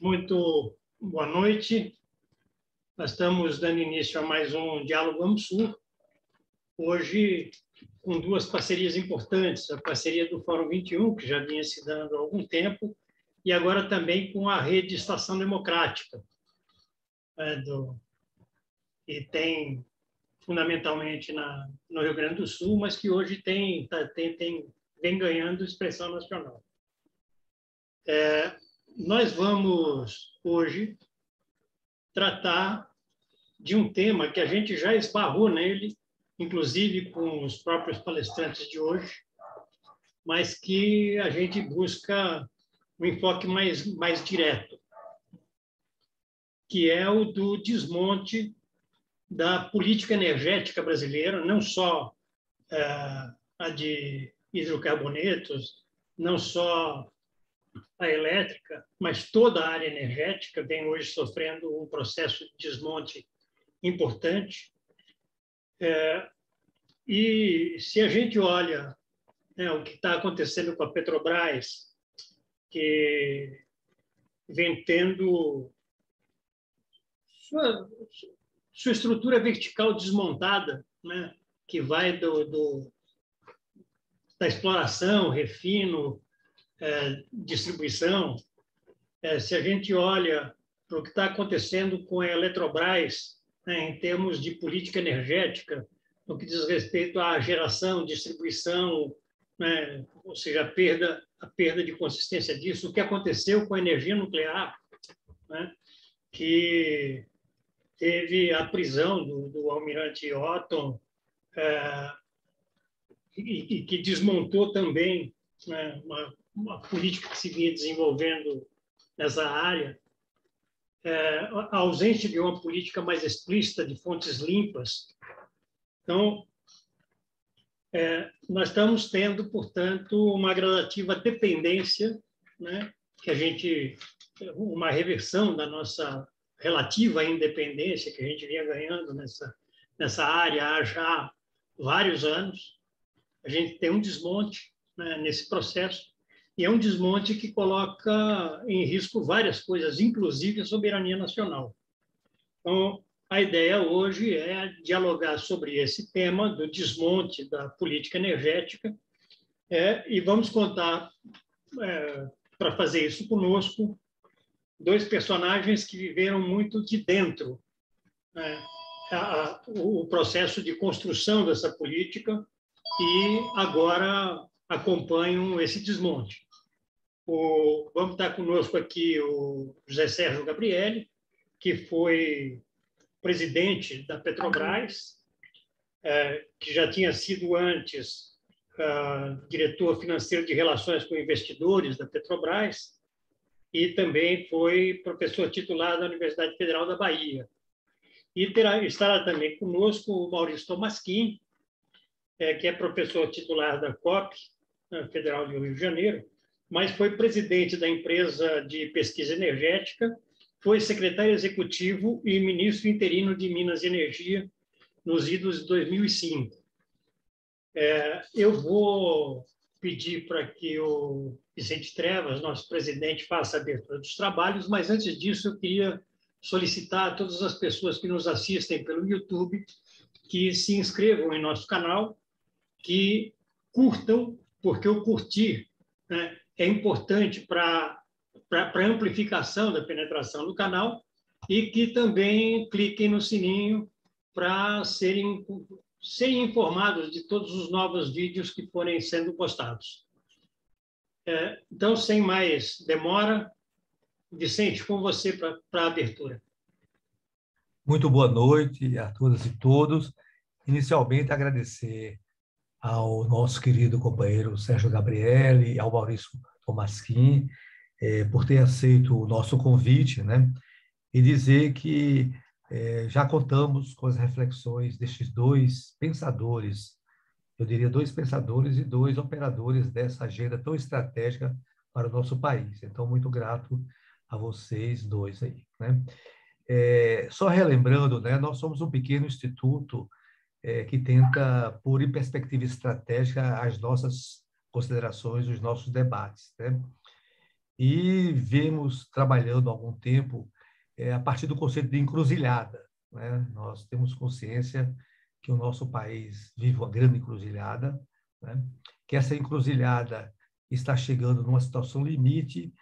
Muito boa noite. Nós estamos dando início a mais um Diálogo AMSUR, hoje com duas parcerias importantes, a parceria do Fórum 21, que já vinha se dando há algum tempo, e agora também com a Rede Estação Democrática, que tem fundamentalmente no Rio Grande do Sul, mas que hoje vem ganhando expressão nacional. Nós vamos hoje tratar de um tema que a gente já esbarrou nele, inclusive com os próprios palestrantes de hoje, mas que a gente busca um enfoque mais direto, que é o do desmonte da política energética brasileira, não só a de hidrocarbonetos, não só a elétrica, mas toda a área energética vem hoje sofrendo um processo de desmonte importante. E se a gente olha o que está acontecendo com a Petrobras, que vem tendo sua estrutura vertical desmontada, né, que vai da exploração, refino, distribuição. Se a gente olha para o que está acontecendo com a Eletrobras, né, em termos de política energética, no que diz respeito à geração, distribuição, né, ou seja, a perda de consistência disso, o que aconteceu com a energia nuclear, né, que teve a prisão do almirante Otton, e que desmontou também, né, uma política que se vinha desenvolvendo nessa área, a ausência de uma política mais explícita de fontes limpas. Então, nós estamos tendo, portanto, uma gradativa dependência, né, uma reversão da nossa relativa independência que a gente vinha ganhando nessa área há já vários anos. A gente tem um desmonte, né, nesse processo, e é um desmonte que coloca em risco várias coisas, inclusive a soberania nacional. Então, a ideia hoje é dialogar sobre esse tema do desmonte da política energética, e vamos contar, para fazer isso conosco, dois personagens que viveram muito de dentro, né, o processo de construção dessa política e agora acompanham esse desmonte. Vamos estar conosco aqui o José Sérgio Gabrielli, que foi presidente da Petrobras, que já tinha sido antes diretor financeiro de relações com investidores da Petrobras e também foi professor titular da Universidade Federal da Bahia. E estará também conosco o Maurício Tomasquim, que é professor titular da COP, Federal do Rio de Janeiro, mas foi presidente da empresa de pesquisa energética, foi secretário executivo e ministro interino de Minas e Energia nos idos de 2005. Eu vou pedir para que o Vicente Trevas, nosso presidente, faça a abertura dos trabalhos, mas antes disso eu queria solicitar a todas as pessoas que nos assistem pelo YouTube que se inscrevam em nosso canal, que curtam, porque o curtir, né, é importante para a amplificação da penetração do canal, e que também cliquem no sininho para serem informados de todos os novos vídeos que forem sendo postados. Então, sem mais demora, Vicente, com você para a abertura. Muito boa noite a todas e todos. Inicialmente, agradecer ao nosso querido companheiro Sérgio Gabrielli e ao Maurício Tomasquim por ter aceito o nosso convite, né? E dizer que já contamos com as reflexões destes dois pensadores, eu diria dois pensadores e dois operadores dessa agenda tão estratégica para o nosso país. Então, muito grato a vocês dois aí, né? Só relembrando, né, nós somos um pequeno instituto que tenta pôr em perspectiva estratégica as nossas considerações, os nossos debates, né? e vemos trabalhando há algum tempo a partir do conceito de encruzilhada, né? Nós temos consciência que o nosso país vive uma grande encruzilhada, né? Que essa encruzilhada está chegando numa situação limite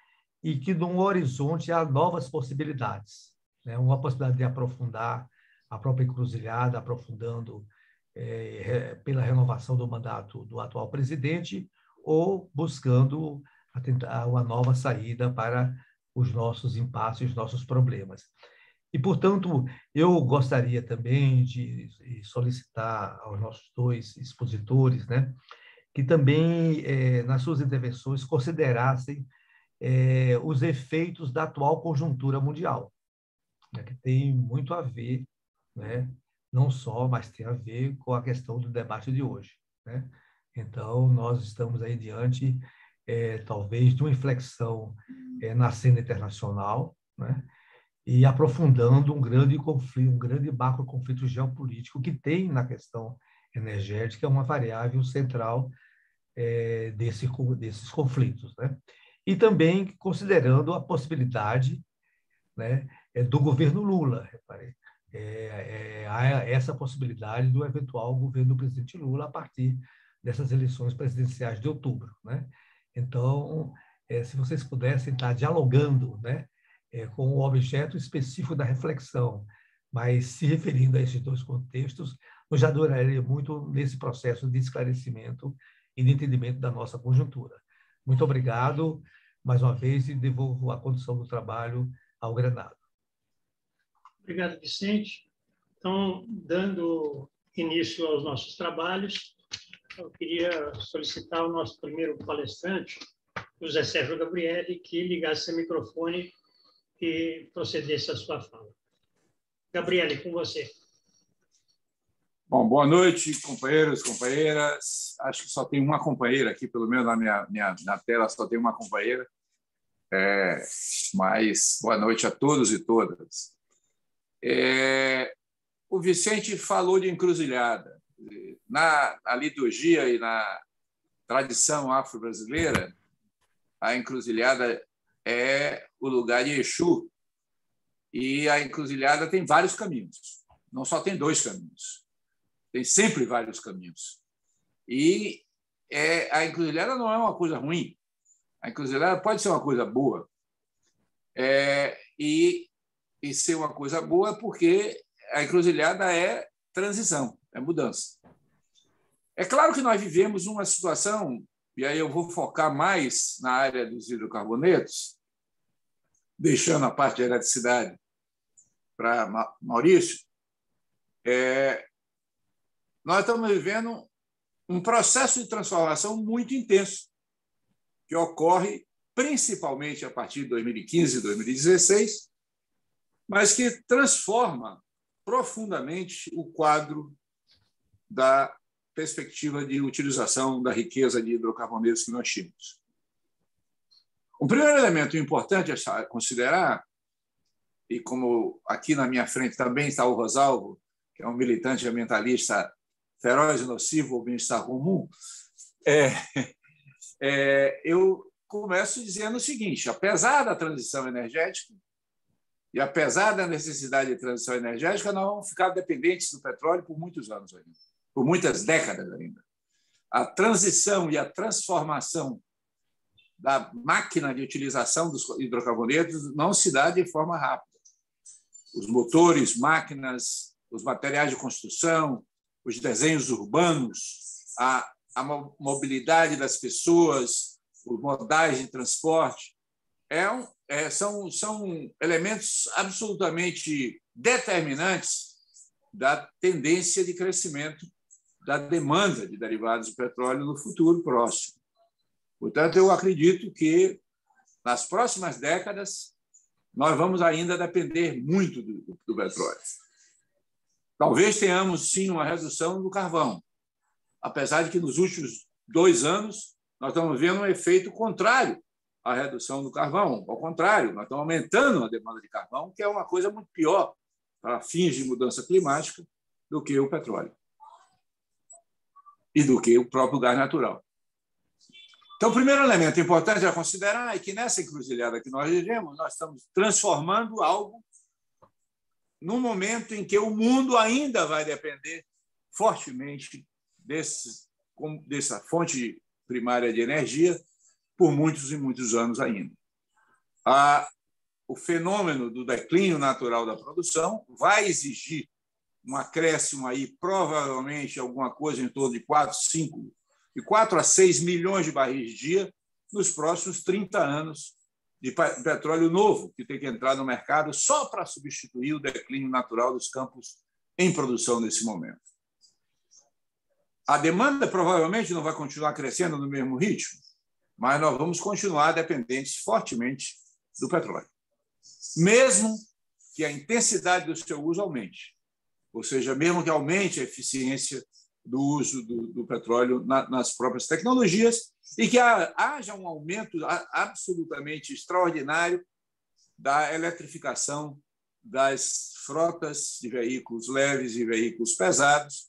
e que no horizonte há novas possibilidades, né? Uma possibilidade de aprofundar a própria encruzilhada, aprofundando pela renovação do mandato do atual presidente ou buscando tentar uma nova saída para os nossos impasses, os nossos problemas. E, portanto, eu gostaria também de solicitar aos nossos dois expositores, né, que também, nas suas intervenções, considerassem os efeitos da atual conjuntura mundial, né, que tem muito a ver, né, não só, mas tem a ver com a questão do debate de hoje, né? Então, nós estamos aí diante, talvez, de uma inflexão na cena internacional, né? E aprofundando um grande conflito, um grande macro conflito geopolítico que tem na questão energética uma variável central desses conflitos, né? E também considerando a possibilidade, né, do governo Lula, reparei, há essa possibilidade do eventual governo do presidente Lula a partir dessas eleições presidenciais de outubro, né? Então, se vocês pudessem estar dialogando, né, com o objeto específico da reflexão, mas se referindo a esses dois contextos, nos ajudaria muito nesse processo de esclarecimento e de entendimento da nossa conjuntura. Muito obrigado, mais uma vez, e devolvo a condução do trabalho ao Granado. Obrigado, Vicente. Então, dando início aos nossos trabalhos, eu queria solicitar ao nosso primeiro palestrante, o José Sérgio Gabrielli, que ligasse seu microfone e procedesse à sua fala. Gabrielli, com você. Bom, boa noite, companheiros, companheiras. Acho que só tem uma companheira aqui, pelo menos na tela só tem uma companheira. Mas boa noite a todos e todas. O Vicente falou de encruzilhada. Na liturgia e na tradição afro-brasileira, a encruzilhada é o lugar de Exu, e a encruzilhada tem vários caminhos, não só tem dois caminhos, tem sempre vários caminhos. E a encruzilhada não é uma coisa ruim, a encruzilhada pode ser uma coisa boa, e ser uma coisa boa porque a encruzilhada é transição, é mudança. É claro que nós vivemos uma situação, e aí eu vou focar mais na área dos hidrocarbonetos, deixando a parte de eletricidade para Maurício. Nós estamos vivendo um processo de transformação muito intenso, que ocorre principalmente a partir de 2015 e 2016, mas que transforma profundamente o quadro da perspectiva de utilização da riqueza de hidrocarbonetos que nós tínhamos. O primeiro elemento importante a considerar, e como aqui na minha frente também está o Rosalvo, que é um militante ambientalista feroz e nocivo ao bem-estar comum, eu começo dizendo o seguinte: apesar da transição energética e apesar da necessidade de transição energética, nós vamos ficar dependentes do petróleo por muitos anos ainda, por muitas décadas ainda. A transição e a transformação da máquina de utilização dos hidrocarbonetos não se dá de forma rápida. Os motores, máquinas, os materiais de construção, os desenhos urbanos, a mobilidade das pessoas, os modais de transporte, são elementos absolutamente determinantes da tendência de crescimento da demanda de derivados do petróleo no futuro próximo. Portanto, eu acredito que, nas próximas décadas, nós vamos ainda depender muito do petróleo. Talvez tenhamos, sim, uma redução do carvão, apesar de que, nos últimos 2 anos, nós estamos vendo um efeito contrário à redução do carvão. Ao contrário, nós estamos aumentando a demanda de carvão, que é uma coisa muito pior para fins de mudança climática do que o petróleo e do que o próprio gás natural. Então, o primeiro elemento importante a considerar é que nessa encruzilhada que nós vivemos, nós estamos transformando algo num momento em que o mundo ainda vai depender fortemente dessa fonte primária de energia por muitos e muitos anos ainda. O fenômeno do declínio natural da produção vai exigir um acréscimo aí, provavelmente alguma coisa em torno de 4 a 6 milhões de barris de dia nos próximos 30 anos de petróleo novo que tem que entrar no mercado só para substituir o declínio natural dos campos em produção nesse momento. A demanda provavelmente não vai continuar crescendo no mesmo ritmo, mas nós vamos continuar dependentes fortemente do petróleo, mesmo que a intensidade do seu uso aumente, ou seja, mesmo que aumente a eficiência do uso do petróleo nas próprias tecnologias e que haja um aumento absolutamente extraordinário da eletrificação das frotas de veículos leves e veículos pesados,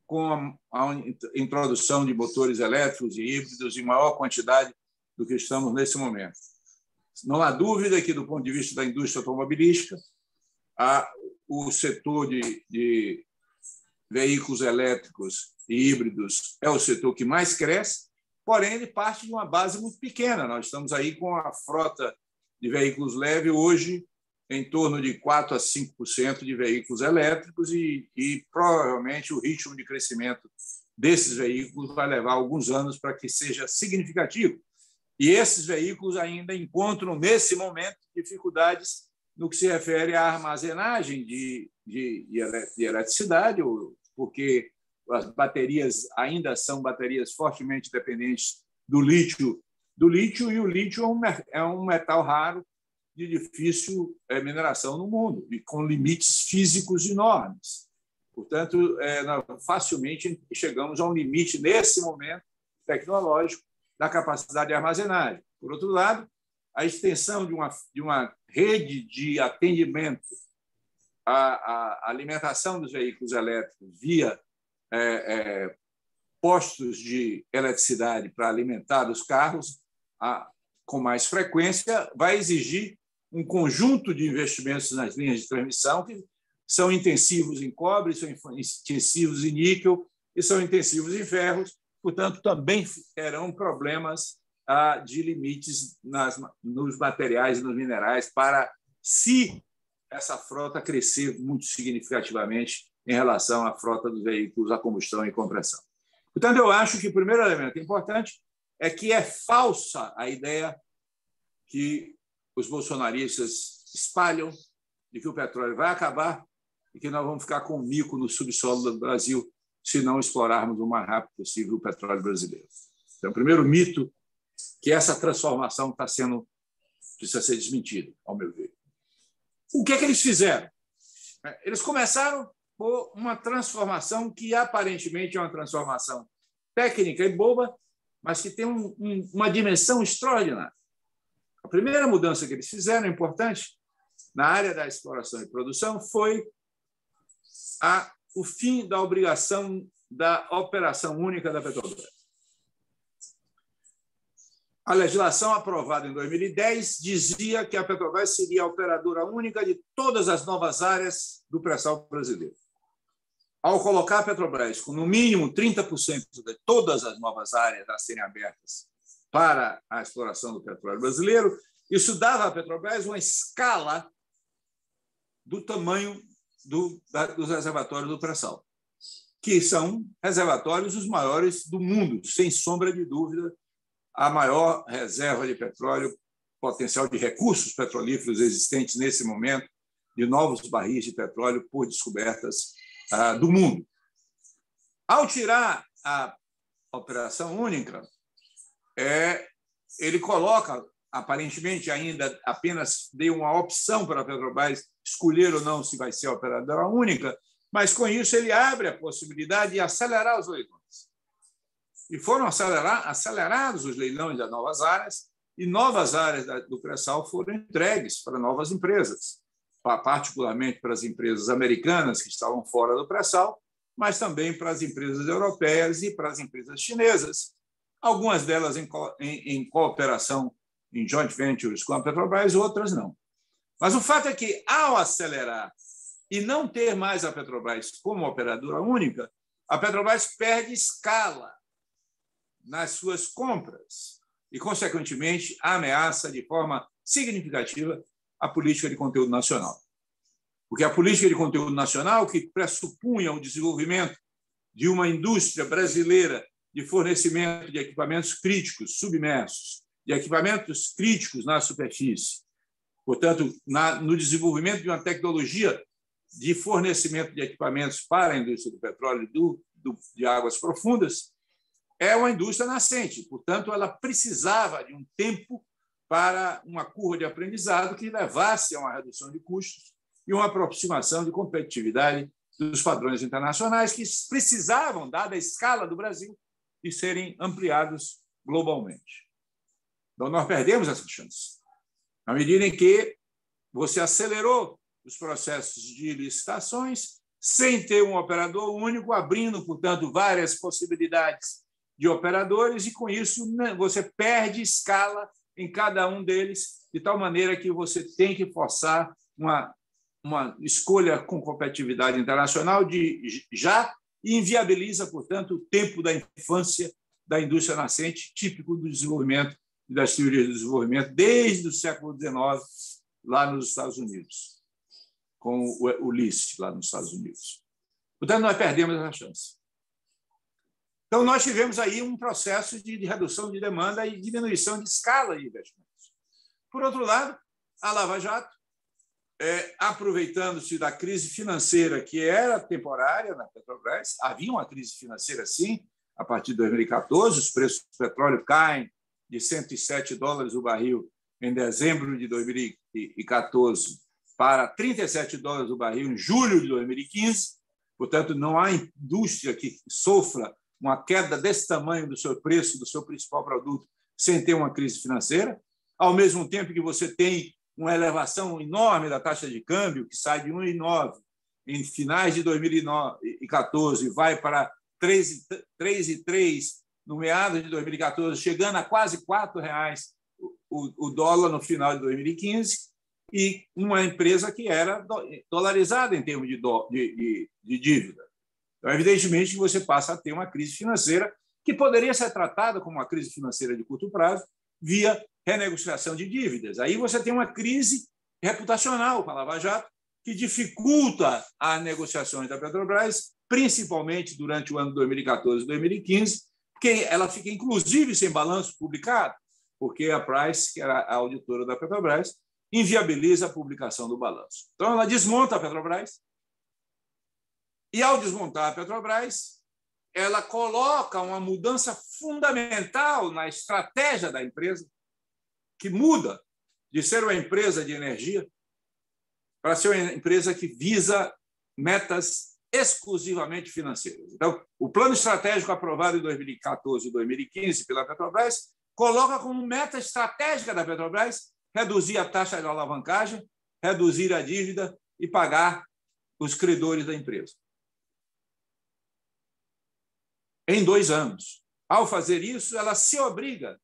com a introdução de motores elétricos e híbridos em maior quantidade do que estamos nesse momento. Não há dúvida que, do ponto de vista da indústria automobilística, o setor de veículos elétricos e híbridos é o setor que mais cresce, porém, ele parte de uma base muito pequena. Nós estamos aí com a frota de veículos leves hoje em torno de 4 a 5% de veículos elétricos e provavelmente o ritmo de crescimento desses veículos vai levar alguns anos para que seja significativo. E esses veículos ainda encontram, nesse momento, dificuldades no que se refere à armazenagem de eletricidade, porque as baterias ainda são baterias fortemente dependentes do lítio, e o lítio é um metal raro de difícil mineração no mundo, e com limites físicos enormes. Portanto, nós facilmente chegamos a um limite, nesse momento tecnológico, da capacidade de armazenagem. Por outro lado, a extensão de uma rede de atendimento à alimentação dos veículos elétricos via postos de eletricidade para alimentar os carros com mais frequência vai exigir um conjunto de investimentos nas linhas de transmissão que são intensivos em cobre, são intensivos em níquel e são intensivos em ferros, portanto, também terão problemas de limites nos materiais e nos minerais para, se essa frota crescer muito significativamente em relação à frota dos veículos a combustão e compressão. Portanto, eu acho que o primeiro elemento importante é que é falsa a ideia que os bolsonaristas espalham de que o petróleo vai acabar e que nós vamos ficar com um mico no subsolo do Brasil se não explorarmos o mais rápido possível o petróleo brasileiro. Então, o primeiro mito que essa transformação precisa ser desmentida, ao meu ver. O que é que eles fizeram? Eles começaram por uma transformação que aparentemente é uma transformação técnica e boba, mas que tem uma dimensão extraordinária. A primeira mudança que eles fizeram, importante, na área da exploração e produção, foi o fim da obrigação da operação única da Petrobras. A legislação aprovada em 2010 dizia que a Petrobras seria a operadora única de todas as novas áreas do pré-sal brasileiro. Ao colocar a Petrobras com, no mínimo, 30% de todas as novas áreas a serem abertas para a exploração do petróleo brasileiro, isso dava à Petrobras uma escala do tamanho dos reservatórios do pré-sal, que são reservatórios os maiores do mundo, sem sombra de dúvida, a maior reserva de petróleo, potencial de recursos petrolíferos existentes nesse momento, de novos barris de petróleo por descobertas do mundo. Ao tirar a operação única, ele coloca, aparentemente ainda apenas deu uma opção para a Petrobras escolher ou não se vai ser a operadora única, mas com isso ele abre a possibilidade de acelerar os leilões. E foram acelerados os leilões das novas áreas, e novas áreas do pré-sal foram entregues para novas empresas, particularmente para as empresas americanas que estavam fora do pré-sal, mas também para as empresas europeias e para as empresas chinesas, algumas delas em cooperação, em joint ventures com a Petrobras, outras não. Mas o fato é que, ao acelerar e não ter mais a Petrobras como operadora única, a Petrobras perde escala nas suas compras e, consequentemente, ameaça de forma significativa a política de conteúdo nacional. Porque a política de conteúdo nacional, que pressupunha o desenvolvimento de uma indústria brasileira de fornecimento de equipamentos críticos submersos, de equipamentos críticos na superfície, portanto, no desenvolvimento de uma tecnologia de fornecimento de equipamentos para a indústria do petróleo e de águas profundas, é uma indústria nascente. Portanto, ela precisava de um tempo para uma curva de aprendizado que levasse a uma redução de custos e uma aproximação de competitividade dos padrões internacionais que precisavam, dada a escala do Brasil, de serem ampliados globalmente. Então, nós perdemos essa chance. Na medida em que você acelerou os processos de licitações sem ter um operador único, abrindo, portanto, várias possibilidades de operadores, e, com isso, você perde escala em cada um deles, de tal maneira que você tem que forçar uma escolha com competitividade internacional e inviabiliza, portanto, o tempo da infância da indústria nascente, típico do desenvolvimento e das teorias do desenvolvimento desde o século XIX, lá nos Estados Unidos, com o LIST, lá nos Estados Unidos. Portanto, nós perdemos essa chance. Então, nós tivemos aí um processo de redução de demanda e diminuição de escala de investimentos. Por outro lado, a Lava Jato, aproveitando-se da crise financeira, que era temporária na Petrobras, havia uma crise financeira, sim, a partir de 2014, os preços do petróleo caem de $107 o barril em dezembro de 2014 para $37 o barril em julho de 2015. Portanto, não há indústria que sofra uma queda desse tamanho do seu preço, do seu principal produto, sem ter uma crise financeira. Ao mesmo tempo que você tem uma elevação enorme da taxa de câmbio, que sai de 1,9 em finais de 2014 e vai para 3,3 no meado de 2014, chegando a quase R$4 o dólar no final de 2015, e uma empresa que era dolarizada em termos de dívida. Então, evidentemente, que você passa a ter uma crise financeira que poderia ser tratada como uma crise financeira de curto prazo via renegociação de dívidas. Aí você tem uma crise reputacional com a Lava Jato, que dificulta as negociações da Petrobras, principalmente durante o ano 2014 e 2015, porque ela fica, inclusive, sem balanço publicado, porque a Price, que era a auditora da Petrobras, inviabiliza a publicação do balanço. Então, ela desmonta a Petrobras e, ao desmontar a Petrobras, ela coloca uma mudança fundamental na estratégia da empresa, que muda de ser uma empresa de energia para ser uma empresa que visa metas exclusivamente financeiras. Então, o plano estratégico aprovado em 2014 e 2015 pela Petrobras coloca como meta estratégica da Petrobras reduzir a taxa de alavancagem, reduzir a dívida e pagar os credores da empresa. Em 2 anos. Ao fazer isso, ela se obriga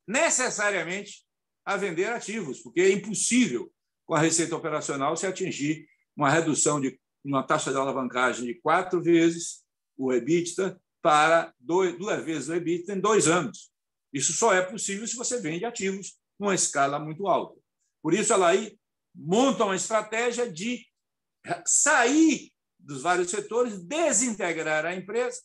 necessariamente a vender ativos, porque é impossível, com a receita operacional, se atingir uma redução de uma taxa de alavancagem de 4 vezes o EBITDA para 2 vezes o EBITDA em 2 anos. Isso só é possível se você vende ativos numa escala muito alta. Por isso, ela aí monta uma estratégia de sair dos vários setores, desintegrar a empresa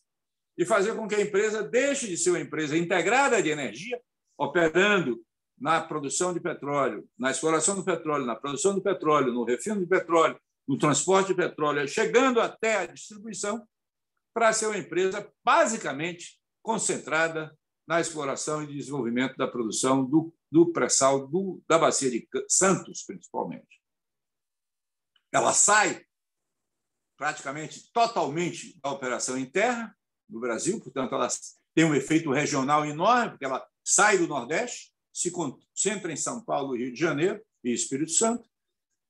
e fazer com que a empresa deixe de ser uma empresa integrada de energia, operando na produção de petróleo, na exploração do petróleo, na produção do petróleo, no refino de petróleo, no transporte de petróleo, chegando até a distribuição, para ser uma empresa basicamente concentrada na exploração e desenvolvimento da produção do pré-sal da Bacia de Santos, principalmente. Ela sai praticamente totalmente da operação em terra no Brasil, portanto, ela tem um efeito regional enorme, porque ela sai do Nordeste, se concentra em São Paulo, Rio de Janeiro e Espírito Santo,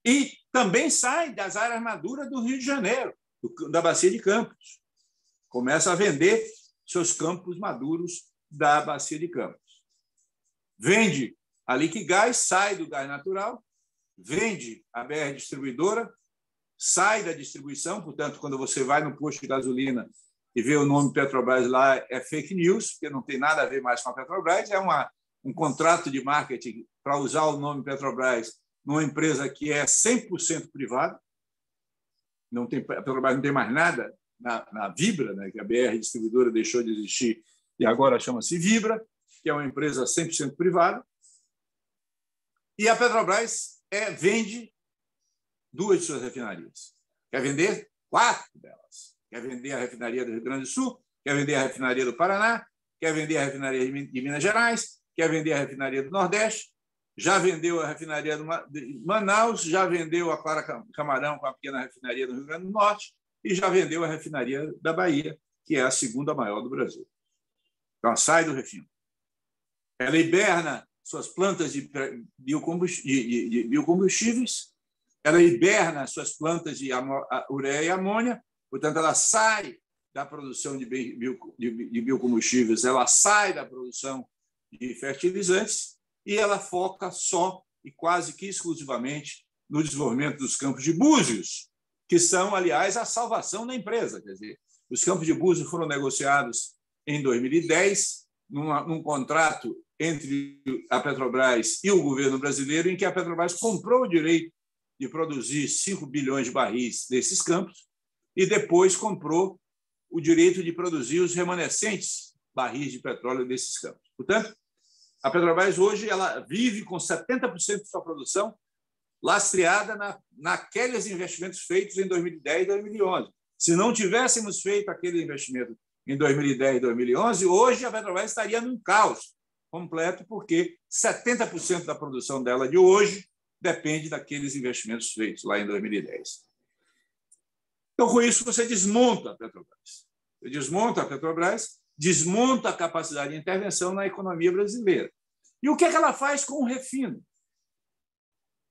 e também sai das áreas maduras do Rio de Janeiro, da Bacia de Campos. Começa a vender seus campos maduros da Bacia de Campos. Vende a Liquigás, sai do gás natural, vende a BR Distribuidora, sai da distribuição, portanto, quando você vai no posto de gasolina e vê o nome Petrobras lá, é fake news, porque não tem nada a ver mais com a Petrobras, é um contrato de marketing para usar o nome Petrobras numa empresa que é 100% privada. A Petrobras não tem mais nada na Vibra, né, que a BR Distribuidora deixou de existir e agora chama-se Vibra, que é uma empresa 100% privada. E a Petrobras vende 2 de suas refinarias. Quer vender 4 delas. Quer vender a refinaria do Rio Grande do Sul, quer vender a refinaria do Paraná, quer vender a refinaria de Minas Gerais, quer vender a refinaria do Nordeste, já vendeu a refinaria de Manaus, já vendeu a Clara Camarão com a pequena refinaria do Rio Grande do Norte e já vendeu a refinaria da Bahia, que é a segunda maior do Brasil. Então, sai do refino. Ela hiberna suas plantas de biocombustíveis, ela hiberna suas plantas de ureia e amônia, portanto, ela sai da produção de biocombustíveis, ela sai da produção de fertilizantes e ela foca só e quase que exclusivamente no desenvolvimento dos campos de Búzios, que são, aliás, a salvação da empresa. Quer dizer, os campos de Búzios foram negociados em 2010, num contrato entre a Petrobras e o governo brasileiro, em que a Petrobras comprou o direito de produzir 5 bilhões de barris desses campos e depois comprou o direito de produzir os remanescentes barris de petróleo desses campos. Portanto, a Petrobras hoje ela vive com 70% de sua produção lastreada naqueles investimentos feitos em 2010 e 2011. Se não tivéssemos feito aquele investimento em 2010 e 2011, hoje a Petrobras estaria num caos completo, porque 70% da produção dela de hoje depende daqueles investimentos feitos lá em 2010. Então, com isso, você desmonta a Petrobras. Você desmonta a Petrobras, desmonta a capacidade de intervenção na economia brasileira. E o que é que ela faz com o refino?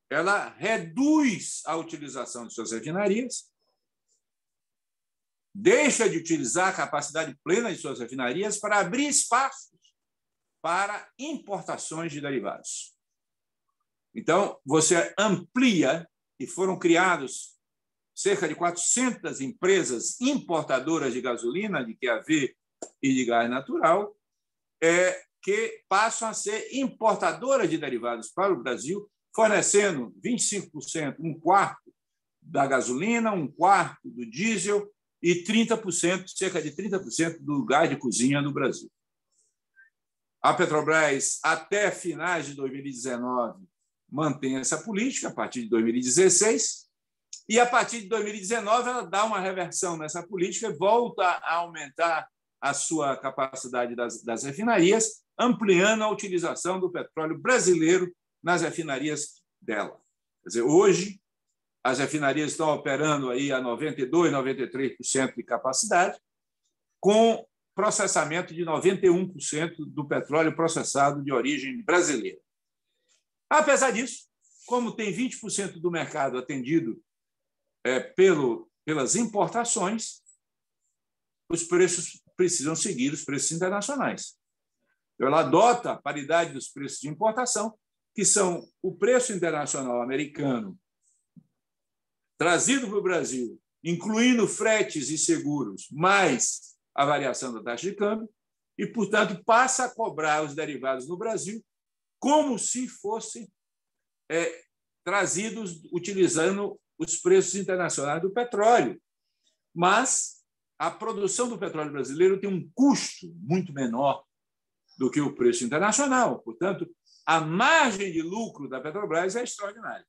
Ela reduz a utilização de suas refinarias, deixa de utilizar a capacidade plena de suas refinarias para abrir espaços para importações de derivados. Então, você amplia, e foram criados cerca de 400 empresas importadoras de gasolina, de QAV e de gás natural, que passam a ser importadoras de derivados para o Brasil, fornecendo 25%, um quarto da gasolina, um quarto do diesel e 30%, cerca de 30% do gás de cozinha no Brasil. A Petrobras, até finais de 2019, mantém essa política, a partir de 2016, e a partir de 2019 ela dá uma reversão nessa política e volta a aumentar a sua capacidade das refinarias, ampliando a utilização do petróleo brasileiro nas refinarias dela. Quer dizer, hoje, as refinarias estão operando aí a 92%, 93% de capacidade, com processamento de 91% do petróleo processado de origem brasileira. Apesar disso, como tem 20% do mercado atendido pelas importações, os preços precisam seguir os preços internacionais. Ela adota a paridade dos preços de importação, que são o preço internacional americano trazido para o Brasil, incluindo fretes e seguros, mais a variação da taxa de câmbio, e, portanto, passa a cobrar os derivados no Brasil como se fossem trazidos utilizando os preços internacionais do petróleo. Mas a produção do petróleo brasileiro tem um custo muito menor do que o preço internacional. Portanto, a margem de lucro da Petrobras é extraordinária.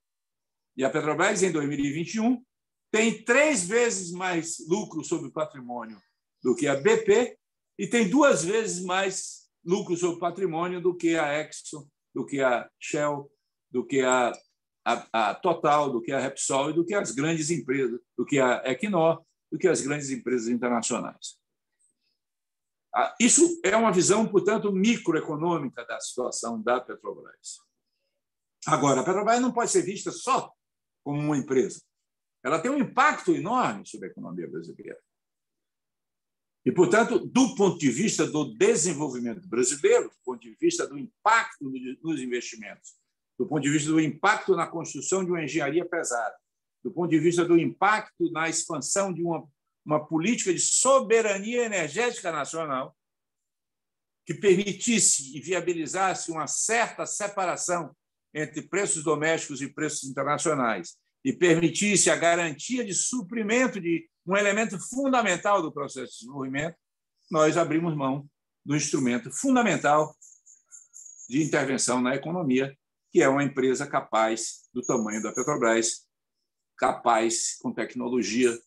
E a Petrobras, em 2021, tem 3 vezes mais lucro sobre o patrimônio do que a BP e tem 2 vezes mais lucro sobre o patrimônio do que a Exxon, do que a Shell, do que a Total, do que a Repsol e do que as grandes empresas, do que a Equinor, do que as grandes empresas internacionais. Isso é uma visão, portanto, microeconômica da situação da Petrobras. Agora, a Petrobras não pode ser vista só como uma empresa. Ela tem um impacto enorme sobre a economia brasileira. E, portanto, do ponto de vista do desenvolvimento brasileiro, do ponto de vista do impacto nos investimentos, do ponto de vista do impacto na construção de uma engenharia pesada, do ponto de vista do impacto na expansão de uma política de soberania energética nacional, que permitisse e viabilizasse uma certa separação entre preços domésticos e preços internacionais e permitisse a garantia de suprimento de um elemento fundamental do processo de desenvolvimento, nós abrimos mão do instrumento fundamental de intervenção na economia, que é uma empresa capaz do tamanho da Petrobras, capaz com tecnologia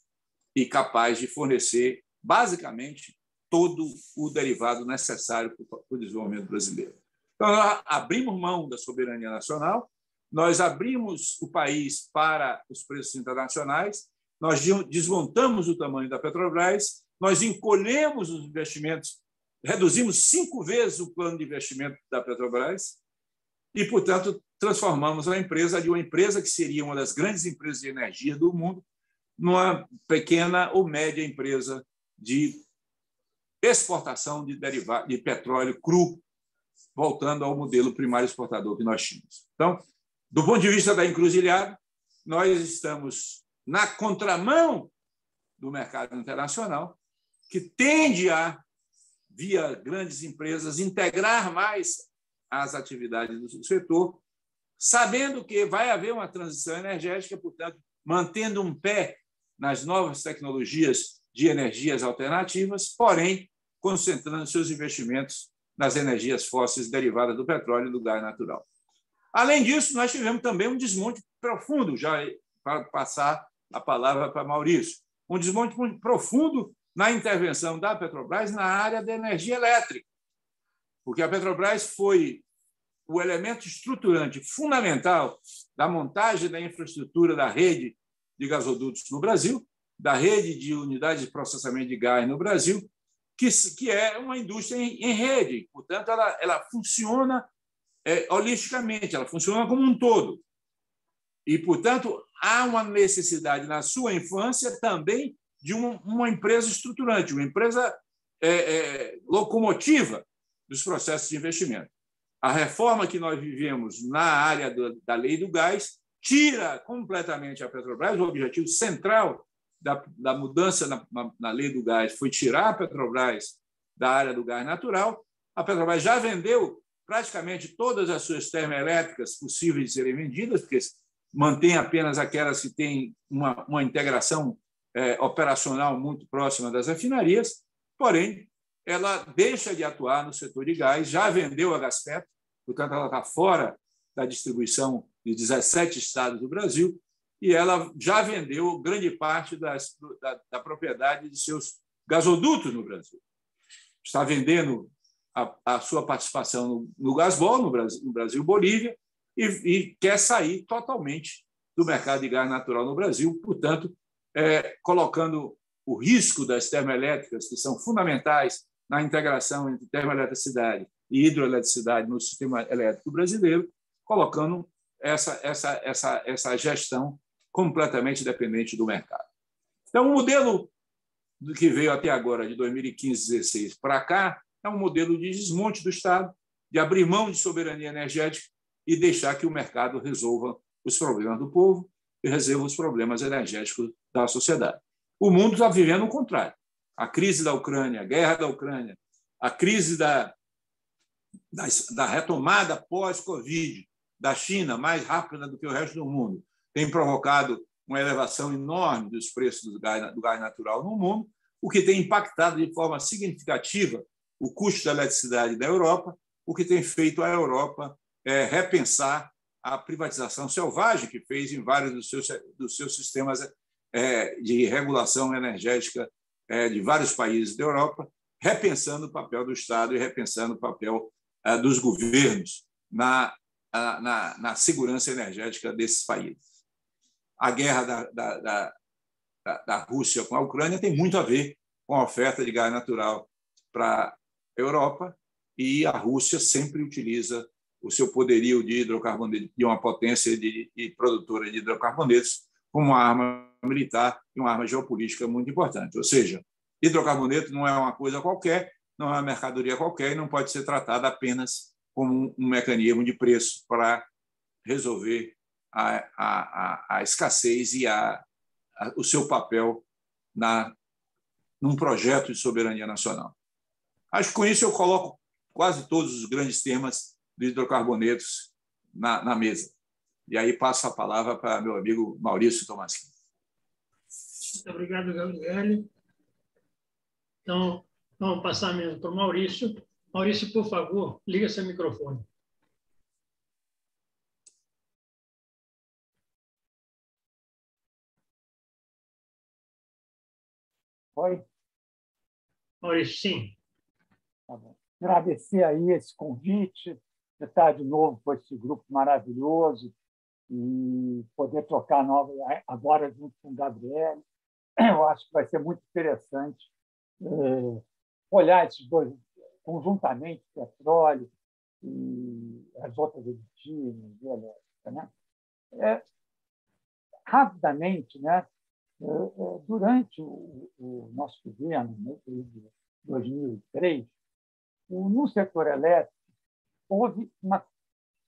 e capaz de fornecer, basicamente, todo o derivado necessário para o desenvolvimento brasileiro. Então, nós abrimos mão da soberania nacional, nós abrimos o país para os preços internacionais, nós desmontamos o tamanho da Petrobras, nós encolhemos os investimentos, reduzimos 5 vezes o plano de investimento da Petrobras e, portanto, transformamos a empresa de uma empresa que seria uma das grandes empresas de energia do mundo numa pequena ou média empresa de exportação de derivado de petróleo cru, voltando ao modelo primário exportador que nós tínhamos. Então, do ponto de vista da encruzilhada, nós estamos na contramão do mercado internacional, que tende a, via grandes empresas, integrar mais as atividades do setor, sabendo que vai haver uma transição energética, portanto, mantendo um pé nas novas tecnologias de energias alternativas, porém, concentrando seus investimentos nas energias fósseis derivadas do petróleo e do gás natural. Além disso, nós tivemos também um desmonte profundo, já para passar a palavra para Maurício, um desmonte muito profundo na intervenção da Petrobras na área da energia elétrica, porque a Petrobras foi o elemento estruturante fundamental da montagem da infraestrutura da rede de gasodutos no Brasil, da rede de unidades de processamento de gás no Brasil, que é uma indústria em rede. Portanto, ela funciona holisticamente, ela funciona como um todo. E, portanto, há uma necessidade, na sua infância, também de uma empresa estruturante, uma empresa locomotiva dos processos de investimento. A reforma que nós vivemos na área da lei do gás tira completamente a Petrobras. O objetivo central da mudança na lei do gás foi tirar a Petrobras da área do gás natural. A Petrobras já vendeu praticamente todas as suas termoelétricas possíveis de serem vendidas, porque mantém apenas aquelas que têm uma integração operacional muito próxima das refinarias, porém, ela deixa de atuar no setor de gás, já vendeu a Gaspetro, portanto, ela está fora da distribuição de 17 estados do Brasil, e ela já vendeu grande parte da propriedade de seus gasodutos no Brasil. Está vendendo a sua participação no Gasbol, no Brasil-Bolívia, e quer sair totalmente do mercado de gás natural no Brasil, portanto, colocando o risco das termoelétricas, que são fundamentais na integração entre termoeletricidade e hidroeletricidade no sistema elétrico brasileiro, colocando essa gestão completamente dependente do mercado. Então, o modelo que veio até agora, de 2015 2016 para cá, é um modelo de desmonte do Estado, de abrir mão de soberania energética e deixar que o mercado resolva os problemas do povo e resolva os problemas energéticos da sociedade. O mundo está vivendo o contrário. A crise da Ucrânia, a guerra da Ucrânia, a crise da retomada pós-Covid da China, mais rápida do que o resto do mundo, tem provocado uma elevação enorme dos preços do gás natural no mundo, o que tem impactado de forma significativa o custo da eletricidade da Europa, o que tem feito a Europa repensar a privatização selvagem que fez em vários dos seus sistemas de regulação energética de vários países da Europa, repensando o papel do Estado e repensando o papel dos governos na segurança energética desses países. A guerra da Rússia com a Ucrânia tem muito a ver com a oferta de gás natural para a Europa, e a Rússia sempre utiliza o seu poderio de hidrocarbonetos, de uma potência de produtora de hidrocarbonetos, como uma arma militar e uma arma geopolítica muito importante. Ou seja, Hidrocarboneto não é uma coisa qualquer, não é uma mercadoria qualquer e não pode ser tratada apenas como um mecanismo de preço para resolver a escassez e o seu papel num projeto de soberania nacional. Acho que com isso eu coloco quase todos os grandes temas de hidrocarbonetos na mesa. E aí passo a palavra para meu amigo Maurício Tomasquim. Muito obrigado, Gabriel. Então, vamos passar mesmo para o Maurício. Maurício, por favor, liga seu microfone. Oi? Maurício, sim. Tá bom. Agradecer aí esse convite, de estar de novo com esse grupo maravilhoso e poder trocar agora junto com o Gabriel. Eu acho que vai ser muito interessante olhar esses dois conjuntamente, petróleo e as outras energias, elétrica, né? Rapidamente, né? Durante o nosso governo, no período de 2003, no setor elétrico, houve uma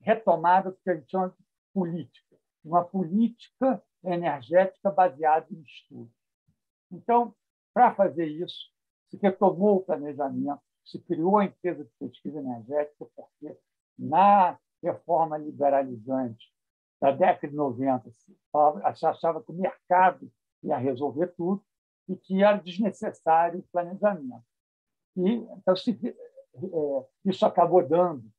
retomada do que a gente chama de política, uma política energética baseada em estudo. Então, para fazer isso, se retomou o planejamento, se criou a empresa de pesquisa energética, porque na reforma liberalizante da década de 90 se achava que o mercado ia resolver tudo e que era desnecessário o planejamento. Então, isso acabou dando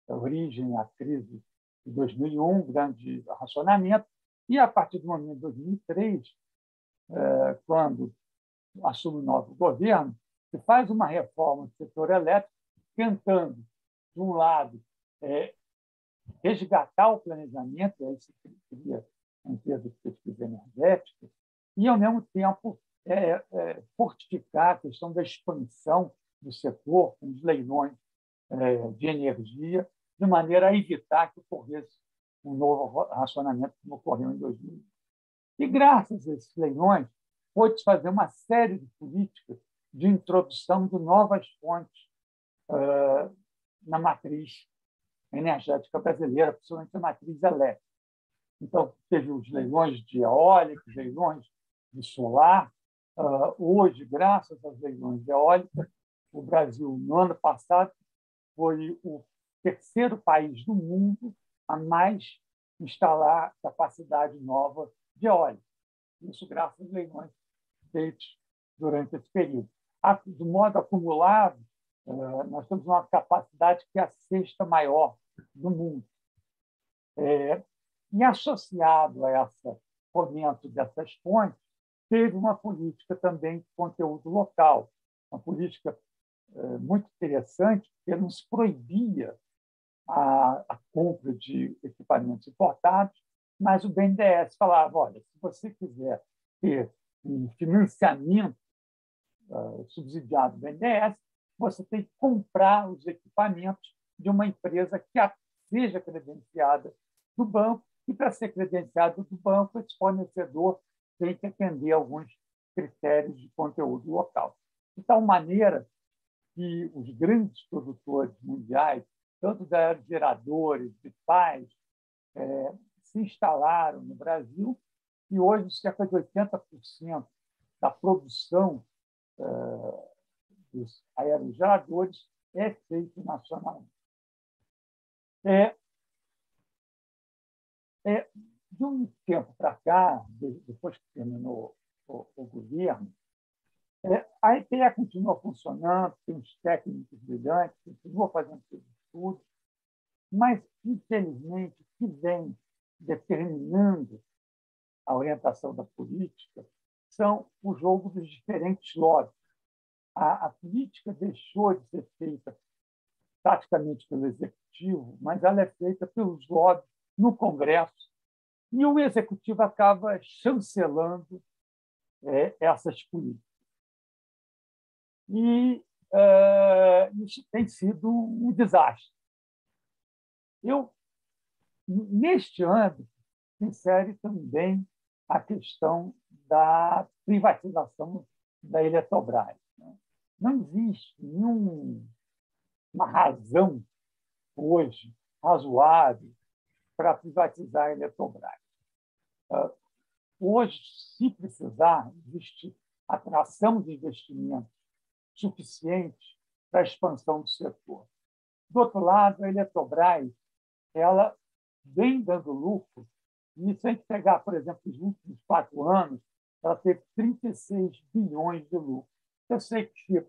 origem à crise de 2001, grande racionamento, e a partir do momento de 2003, quando assume o novo governo, se faz uma reforma do setor elétrico, tentando, de um lado, resgatar o planejamento, aí se cria a empresa de pesquisa energética, e, ao mesmo tempo, fortificar a questão da expansão do setor com os leilões de energia, de maneira a evitar que ocorresse um novo racionamento como ocorreu em 2000. E, graças a esses leilões, pôde fazer uma série de políticas de introdução de novas fontes na matriz energética brasileira, principalmente a matriz elétrica. Então, teve os leilões de eólica, leilões de solar. Hoje, graças aos leilões de eólica, o Brasil, no ano passado, foi o terceiro país do mundo a mais instalar capacidade nova de eólica. Isso graças aos leilões feitos durante esse período. Do modo acumulado, nós temos uma capacidade que é a sexta maior do mundo. E, associado a esse fomento dessas fontes, teve uma política também de conteúdo local, uma política muito interessante, porque não se proibia a compra de equipamentos importados, mas o BNDES falava, olha, se você quiser ter um financiamento subsidiado do BNDES, você tem que comprar os equipamentos de uma empresa que seja credenciada do banco, e, para ser credenciado do banco, esse fornecedor tem que atender alguns critérios de conteúdo local. De tal maneira que os grandes produtores mundiais, tanto de aerogeradores, de pás, se instalaram no Brasil, e hoje cerca de 80% da produção dos aerogeradores é feito nacionalmente. De um tempo para cá, depois que terminou o governo, a EPE continua funcionando, tem uns técnicos brilhantes, continua fazendo tudo, mas, infelizmente, o que vem determinando a orientação da política são o jogo dos diferentes lobbies. A política deixou de ser feita praticamente pelo Executivo, mas ela é feita pelos lobbies no Congresso, e o Executivo acaba chancelando essas políticas. E isso tem sido um desastre. Neste âmbito, insere também a questão da privatização da Eletrobras. Não existe nenhuma razão hoje razoável para privatizar a Eletrobras. Hoje, se precisar, existe atração de investimentos suficiente para a expansão do setor. Do outro lado, a Eletrobras ela vem dando lucro, e se a gente pegar, por exemplo, os últimos 4 anos, ela teve 36 bilhões de lucro. Eu sei que, se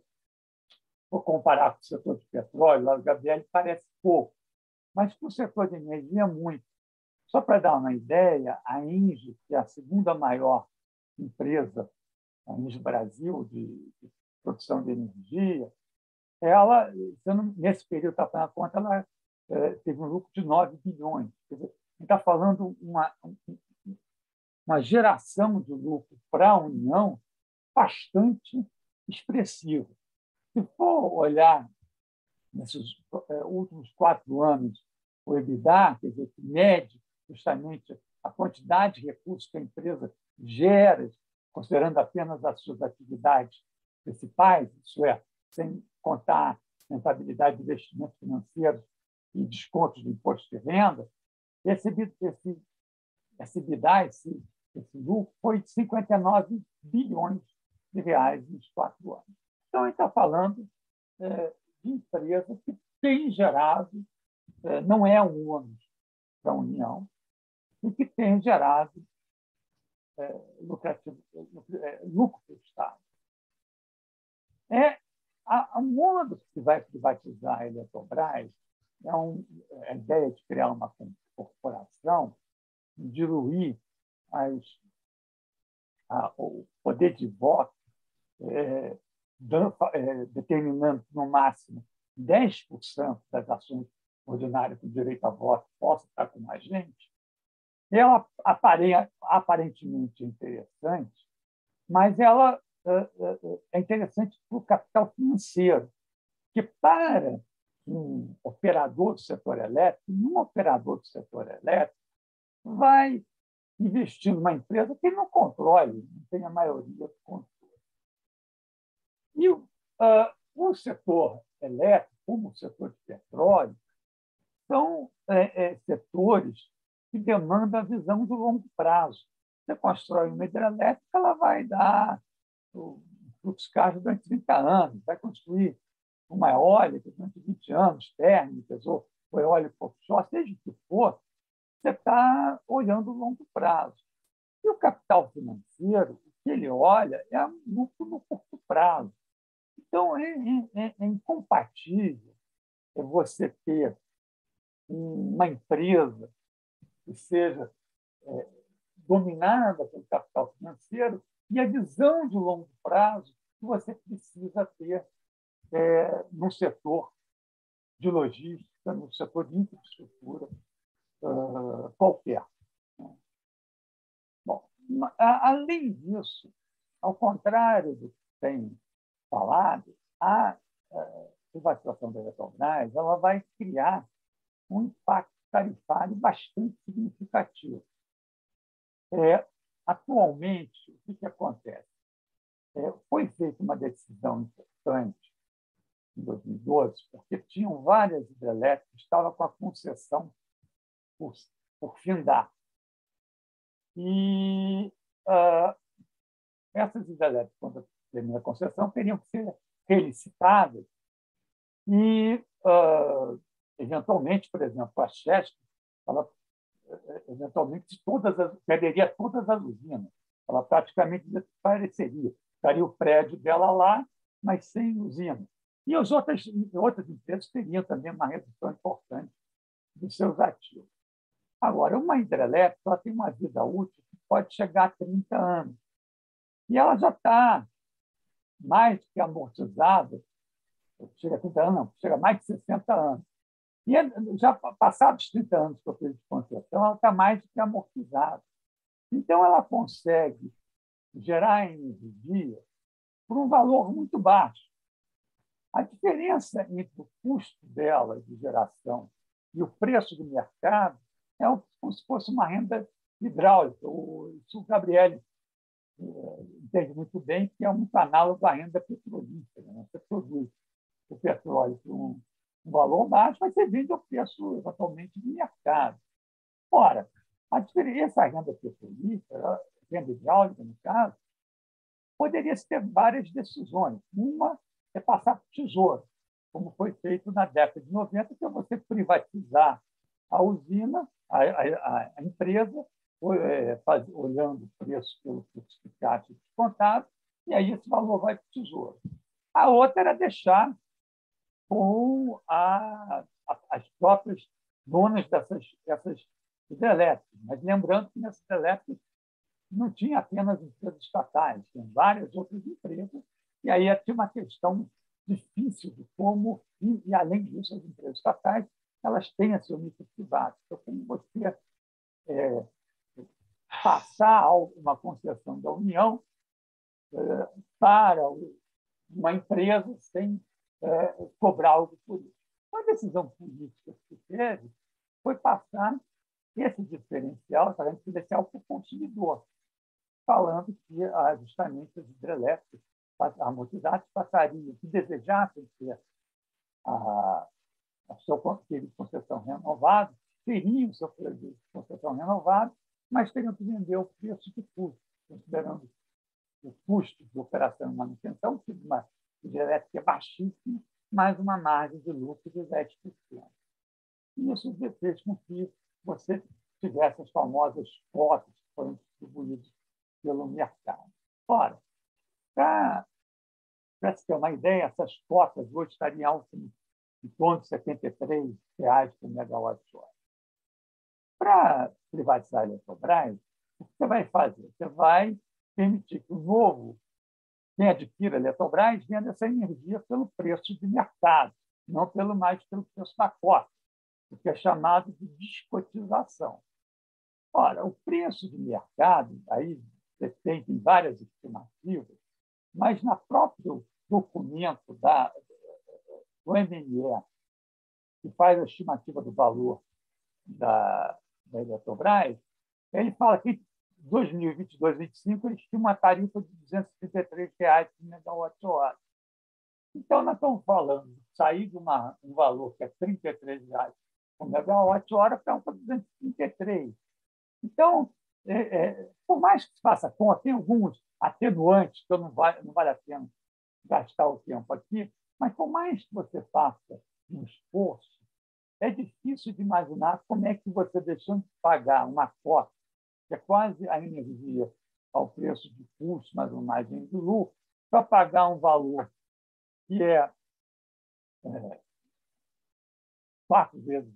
for comparar com o setor de petróleo, lá o Gabriel parece pouco, mas para o setor de energia é muito. Só para dar uma ideia, a ENGIE, que é a segunda maior empresa, a ENGIE Brasil, de produção de energia, ela, nesse período, está fazendo a conta, ela teve um lucro de 9 bilhões. Quer dizer, a gente está falando uma geração de lucro para a União bastante expressiva. Se for olhar nesses últimos 4 anos o EBITDA, quer dizer, que mede justamente a quantidade de recursos que a empresa gera, considerando apenas as suas atividades principais, isso é, sem contar rentabilidade de investimentos financeiros e descontos do imposto de renda, esse EBITDA, esse lucro, foi de 59 bilhões de reais nos 4 anos. Então, a gente está falando de empresas que têm gerado, não é um ônus para a União, e que têm gerado lucro para o Estado. A modo que se vai privatizar a Eletrobras é a ideia de criar uma corporação, diluir o poder de voto, determinando no máximo 10% das ações ordinárias com direito a voto possa estar com a gente. Ela aparentemente é interessante, mas ela é interessante para o capital financeiro, que para um operador do setor elétrico, nenhum operador do setor elétrico vai investir numa empresa que ele não controle, não tem a maioria do controle. E o setor elétrico, como o setor de petróleo, são setores que demandam a visão de longo prazo. Você constrói uma hidrelétrica, ela vai dar o fluxo caixa durante 30 anos, vai construir uma eólica durante 20 anos, térmicas, ou eólica offshore, seja o que for, você está olhando o longo prazo. E o capital financeiro, o que ele olha é o lucro no curto prazo. Então, é incompatível você ter uma empresa que seja dominada pelo capital financeiro e a visão de longo prazo que você precisa ter no setor de logística, no setor de infraestrutura qualquer. Bom, além disso, ao contrário do que tem falado, a privatização da Eletrobras ela vai criar um impacto tarifário bastante significativo. Atualmente, o que acontece? Foi feita uma decisão importante em 2012, porque tinham várias hidrelétricas que estavam com a concessão por findar. E essas hidrelétricas, quando termina a concessão, teriam que ser relicitadas e, eventualmente, por exemplo, a Chesf, ela eventualmente perderia todas as usinas. Ela praticamente desapareceria. Estaria o prédio dela lá, mas sem usina. E as outras empresas teriam também uma redução importante dos seus ativos. Agora, uma hidrelétrica ela tem uma vida útil que pode chegar a 30 anos. E ela já está mais que amortizada, chega a 30 anos, não, chega a mais de 60 anos. E já passados os 30 anos que eu fiz de concessão, ela está mais do que amortizada. Então, ela consegue gerar energia por um valor muito baixo. A diferença entre o custo dela de geração e o preço do mercado é como se fosse uma renda hidráulica. Isso o Gabriel entende muito bem que é muito análogo à renda petrolífera, né? Você produz o petróleo por um valor baixo, mas você vende ao preço atualmente de mercado. Ora, essa renda petrolífera, renda hidráulica, no caso, poderia ter várias decisões. Uma é passar para o Tesouro, como foi feito na década de 90, que é você privatizar a usina, a empresa, olhando o preço pelo certificado descontado, e aí esse valor vai para o Tesouro. A outra era deixar com as próprias donas dessas hidrelétricas. Mas lembrando que nessas hidrelétricas não tinha apenas empresas estatais, tinha várias outras empresas, e aí tinha uma questão difícil de como, e além disso, as empresas estatais elas têm acionistas privados. Então, como você passar uma concessão da União para uma empresa sem cobrar algo por isso. A decisão política que se teve foi passar esse diferencial para o consumidor, falando que justamente as hidrelétricas amortizadas passariam, que desejassem ter a sua concessão renovada, teriam seu prejuízo de concessão renovada, mas teriam que vender o preço de custo, considerando o custo de operação e manutenção, que uma hidrelétrica é baixíssima, mais uma margem de lucro de 10%. E isso fez com que você tivesse as famosas cotas que foram distribuídas pelo mercado. Ora, para se ter uma ideia, essas cotas hoje estariam em torno de R$ 73 por megawatt-hora. Para privatizar a Eletrobras, o que você vai fazer? Você vai permitir que quem adquira a Eletrobras venda essa energia pelo preço de mercado, não pelo preço da cota, o que é chamado de descotização. Ora, o preço de mercado, aí você tem várias estimativas, mas no próprio documento do MNE, que faz a estimativa do valor da Eletrobras, ele fala que em 2022 e 2025 eles tinham uma tarifa de R$ 233 por megawatt-hora. Então, nós estamos falando de sair de um valor que é R$ 33 por megawatt-hora para um para 233. Então, por mais que se faça conta, tem alguns atenuantes que não vale a pena gastar o tempo aqui, mas por mais que você faça um esforço, é difícil de imaginar como é que você, deixando de pagar uma cota, que é quase a energia ao preço de custo, mais uma margem de lucro, para pagar um valor que é 4 vezes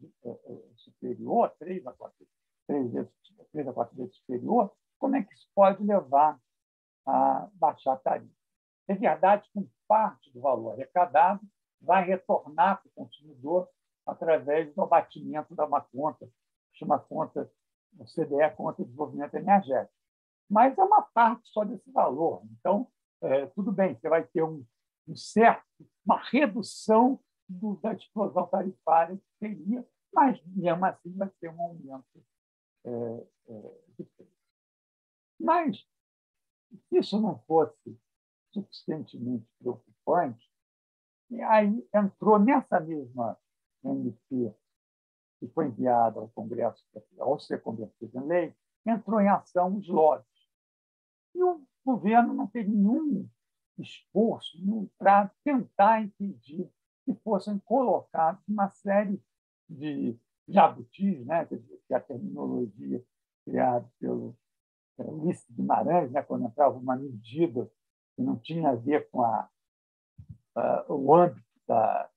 superior, 3 a 4 vezes superior, como é que isso pode levar a baixar a tarifa? É verdade que parte do valor arrecadado vai retornar para o consumidor através do abatimento de uma conta, que chama conta, o CDE, Conta de Desenvolvimento Energético. Mas é uma parte só desse valor. Então, tudo bem, você vai ter uma redução da explosão tarifária que teria, mas, mesmo assim, vai ter um aumento de preço. Mas, se isso não fosse suficientemente preocupante, e aí entrou nessa mesma MP, que foi enviada ao Congresso, ao ser convertida em lei, entrou em ação os lobbies. E o governo não teve nenhum esforço para tentar impedir que fossem colocados uma série de jabutis, né, que é a terminologia criada pelo Ulisses Guimarães, né, quando entrava uma medida que não tinha a ver com o âmbito da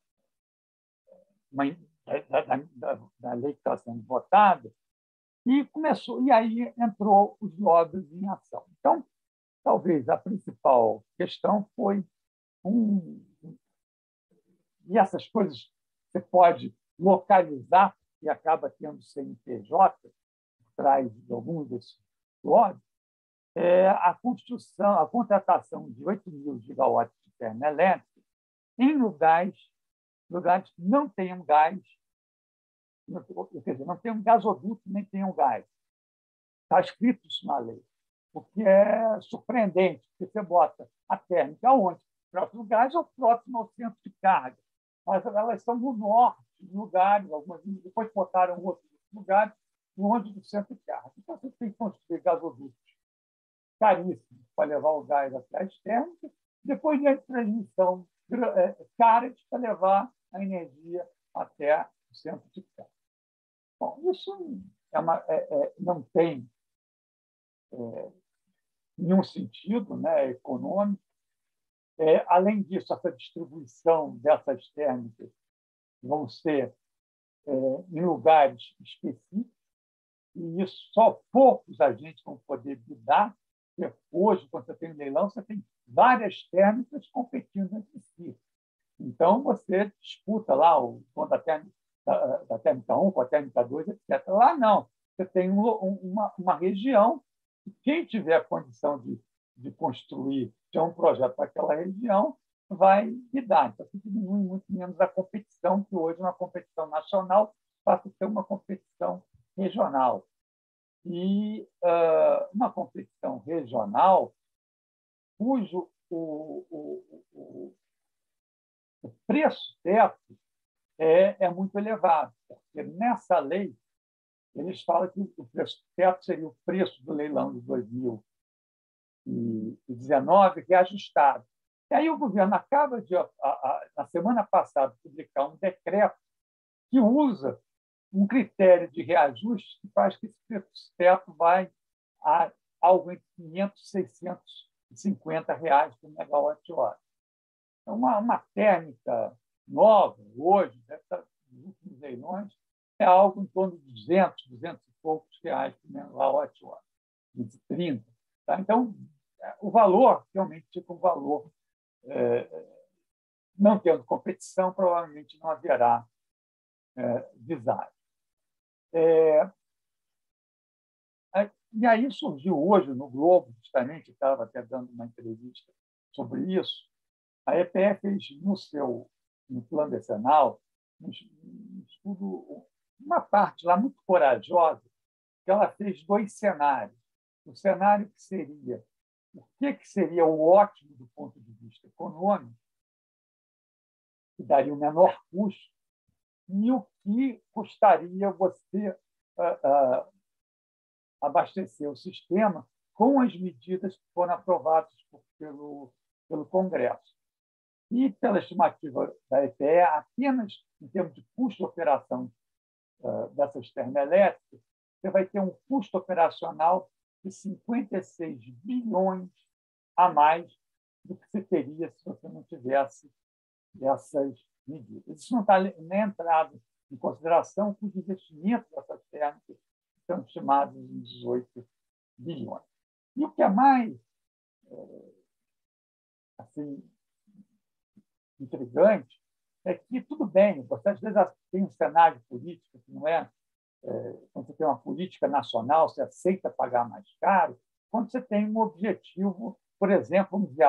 lei que estava sendo votada, e aí entrou os lobbies em ação. Então, talvez a principal questão foi e essas coisas você pode localizar e acaba tendo CNPJ por trás de alguns desses lobbies, a contratação de 8 mil gigawatts de termoelétrica em lugares que não tenham gás, quer dizer, não tenham gasoduto nem tenham gás. Está escrito isso na lei. o que é surpreendente, porque você bota a térmica onde? Próximo gás ou próximo ao centro de carga. Mas elas estão no norte, em lugares, algumas depois botaram outros lugares, longe do centro de carga. Então, você tem que construir gasodutos caríssimos para levar o gás até as térmicas, depois de transmissão caras para levar a energia até o centro de carga. Bom, isso não tem nenhum sentido, né, econômico. Além disso, essa distribuição dessas térmicas vão ser em lugares específicos, e isso só poucos agentes vão poder lidar. Hoje, quando você tem leilão, você tem várias térmicas competindo entre si. Então, você disputa lá o dono da térmica 1 com a térmica 2, etc. Lá, não. Você tem uma região e quem tiver a condição de construir um projeto para aquela região vai lidar. Então, você diminui muito menos a competição, que hoje é uma competição nacional, passa a ser uma competição regional. E uma competição regional cujo o preço teto é muito elevado, porque nessa lei eles falam que o preço teto seria o preço do leilão de 2019, que é ajustado. E aí o governo acaba de, na semana passada, publicar um decreto que usa um critério de reajuste que faz que esse preço teto vai a algo entre R$ 500 e R$ 650 por megawatt-hora. Então, uma térmica nova, hoje, nos últimos leilões, é algo em torno de 200 e poucos reais por megawatt-hora, 230. Tá? Então, o valor realmente fica um valor. Não tendo competição, provavelmente não haverá design. E aí surgiu hoje no Globo, justamente, estava até dando uma entrevista sobre isso, a EPE fez no plano decenal um estudo, uma parte lá muito corajosa, que ela fez 2 cenários. O cenário que seria o que seria o ótimo do ponto de vista econômico, que daria o menor custo, e o que custaria você abastecer o sistema com as medidas que foram aprovadas pelo Congresso. E, pela estimativa da EPE, apenas em termos de custo de operação dessas termoelétricas, você vai ter um custo operacional de 56 bilhões a mais do que você teria se você não tivesse essas medidas. Isso não está nem entrado em consideração que os investimentos dessas térmicas são estimados em 18 bilhões. E o que é mais intrigante é que, tudo bem, você às vezes tem um cenário político que não é. Quando você tem uma política nacional, você aceita pagar mais caro. Quando você tem um objetivo, por exemplo, vamos dizer,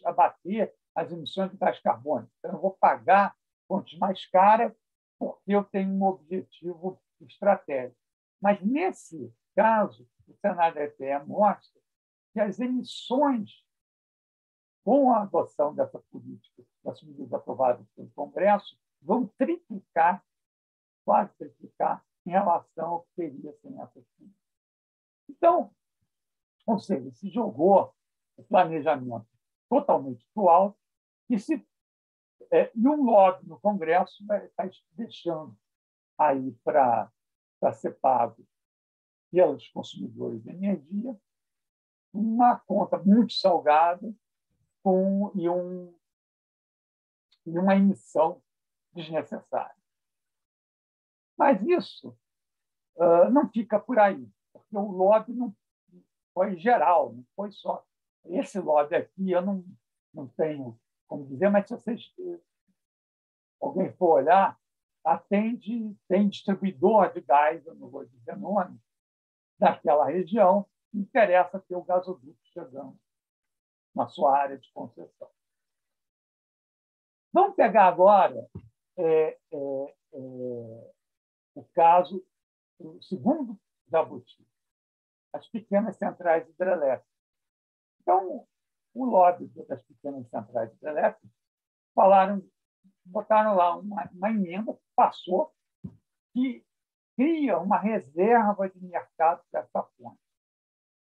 abater as emissões de gás carbônico. Então, eu vou pagar fontes mais caras porque eu tenho um objetivo estratégico. Mas, nesse caso, o cenário da EPE mostra que as emissões, com a adoção dessa política, das medidas aprovadas pelo Congresso, vão triplicar, quase triplicar, em relação ao que teria sem essa política. Então, ou seja, se jogou o planejamento totalmente para o alto e um lobby no Congresso está deixando aí para ser pago pelos consumidores de energia uma conta muito salgada e uma emissão desnecessária. Mas isso não fica por aí, porque o lobby não foi geral, não foi só. Esse lobby aqui eu não tenho como dizer, mas se alguém for olhar, tem distribuidor de gás, eu não vou dizer nome, daquela região, que interessa ter o gasoduto chegando na sua área de concessão. Vamos pegar agora o caso, o segundo Jabuti, as pequenas centrais hidrelétricas. Então, o lobby das pequenas centrais hidrelétricas botaram lá uma emenda que passou, que cria uma reserva de mercado para essa fonte,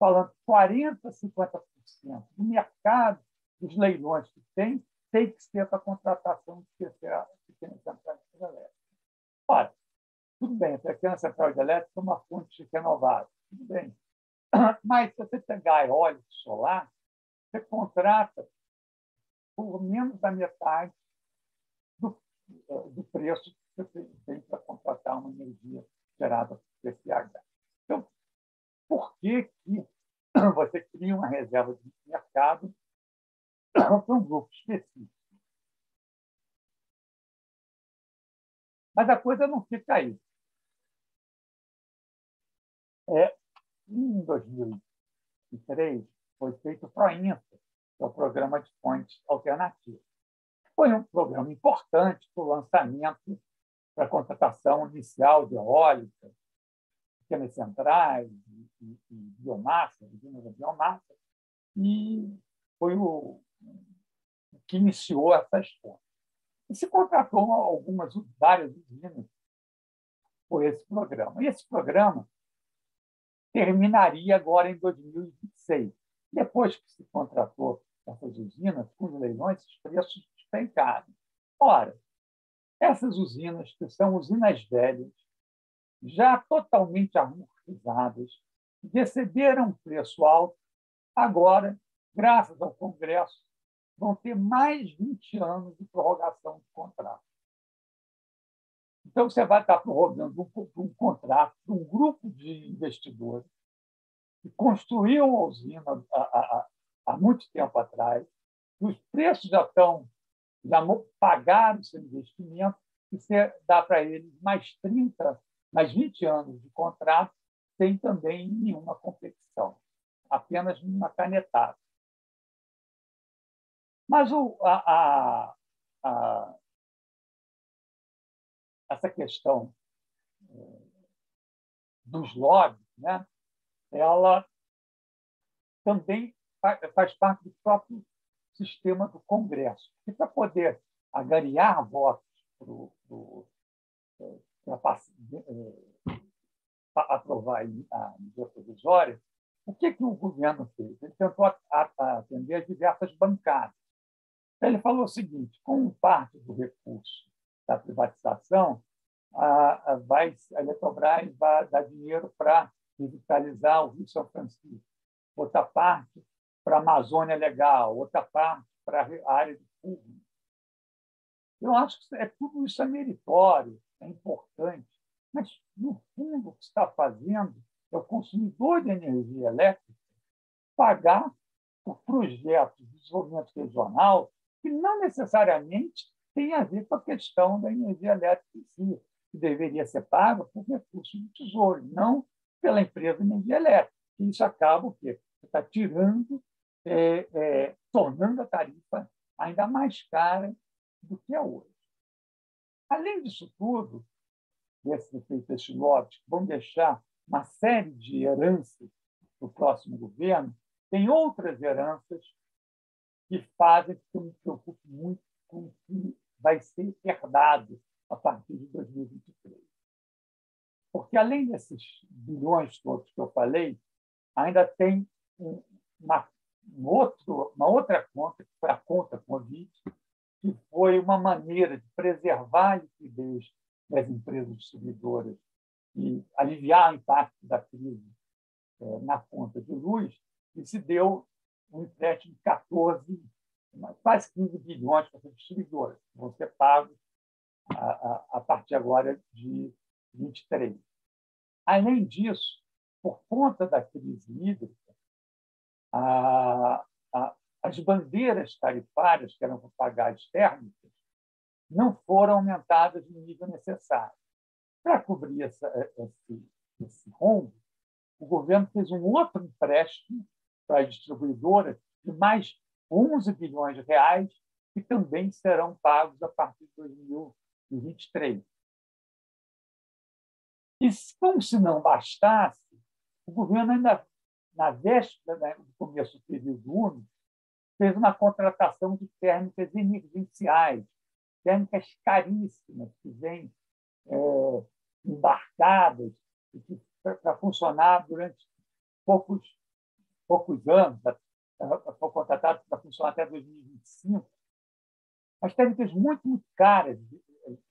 falando que 40% a 50% do mercado dos leilões que tem que ser para a contratação de pequenas centrais hidrelétricas. Ora, tudo bem, a pequena central hidrelétrica é uma fonte renovável, tudo bem. Mas, se você pegar eólico solar, você contrata por menos da metade do preço que você tem para contratar uma energia gerada por PCH. Então, por que você cria uma reserva de mercado para um grupo específico? Mas a coisa não fica aí. Em 2003, foi feito o PROINFA, que é o Programa de Fontes Alternativas. Foi um programa importante para o lançamento, para a contratação inicial de eólica, pequenas centrais e biomassa, usinas de biomassa, e foi o que iniciou essas fontes. E se contratou várias usinas por esse programa. E esse programa terminaria agora em 2026. Depois que se contratou essas usinas, com os leilões, os preços despencaram. Ora, essas usinas, que são usinas velhas, já totalmente amortizadas, receberam um preço alto, agora, graças ao Congresso, vão ter mais 20 anos de prorrogação de contrato. Então, você vai estar prorrogando um contrato de um grupo de investidores que construiu uma usina há muito tempo atrás, os preços já pagaram o seu investimento, e você dá para eles mais 20 anos de contrato, sem também nenhuma competição, apenas uma canetada. Mas essa questão dos lobbies, né, ela também faz parte do próprio sistema do Congresso. E para poder angariar votos para aprovar a medida provisória, o que o governo fez? Ele tentou atender as diversas bancadas. Ele falou o seguinte: como parte do recurso da privatização, a Eletrobras vai dar dinheiro para revitalizar o Rio São Francisco, outra parte para a Amazônia Legal, outra parte para a área de Cuba. Eu acho que tudo isso é meritório, é importante, mas, no fundo, o que está fazendo é o consumidor de energia elétrica pagar por projetos de desenvolvimento regional que não necessariamente tem a ver com a questão da energia elétrica em si, que deveria ser paga por recursos do Tesouro, não pela empresa de energia elétrica. E isso acaba o quê? Você está tirando, tornando a tarifa ainda mais cara do que é hoje. Além disso tudo, esses lobbies vão deixar uma série de heranças para o próximo governo, tem outras heranças que fazem que eu me preocupe muito com o que vai ser herdado a partir de 2023. Porque, além desses bilhões todos que eu falei, ainda tem uma outra conta, que foi a conta Covid, que foi uma maneira de preservar a liquidez das empresas distribuidoras e aliviar o impacto da crise na conta de luz, e se deu um empréstimo de quase 15 bilhões para as distribuidoras, que vão ser pagos a partir agora de 23. Além disso, por conta da crise hídrica, as bandeiras tarifárias, que eram para pagar as térmicas, não foram aumentadas no nível necessário. Para cobrir esse rombo, o governo fez um outro empréstimo para a distribuidora de mais 11 bilhões de reais, que também serão pagos a partir de 2023. E, como se não bastasse, o governo ainda na véspera do começo do período úmido, fez uma contratação de térmicas emergenciais, térmicas caríssimas, que vêm embarcadas para funcionar durante poucos anos, foram contratadas para funcionar até 2025. As térmicas muito, muito caras,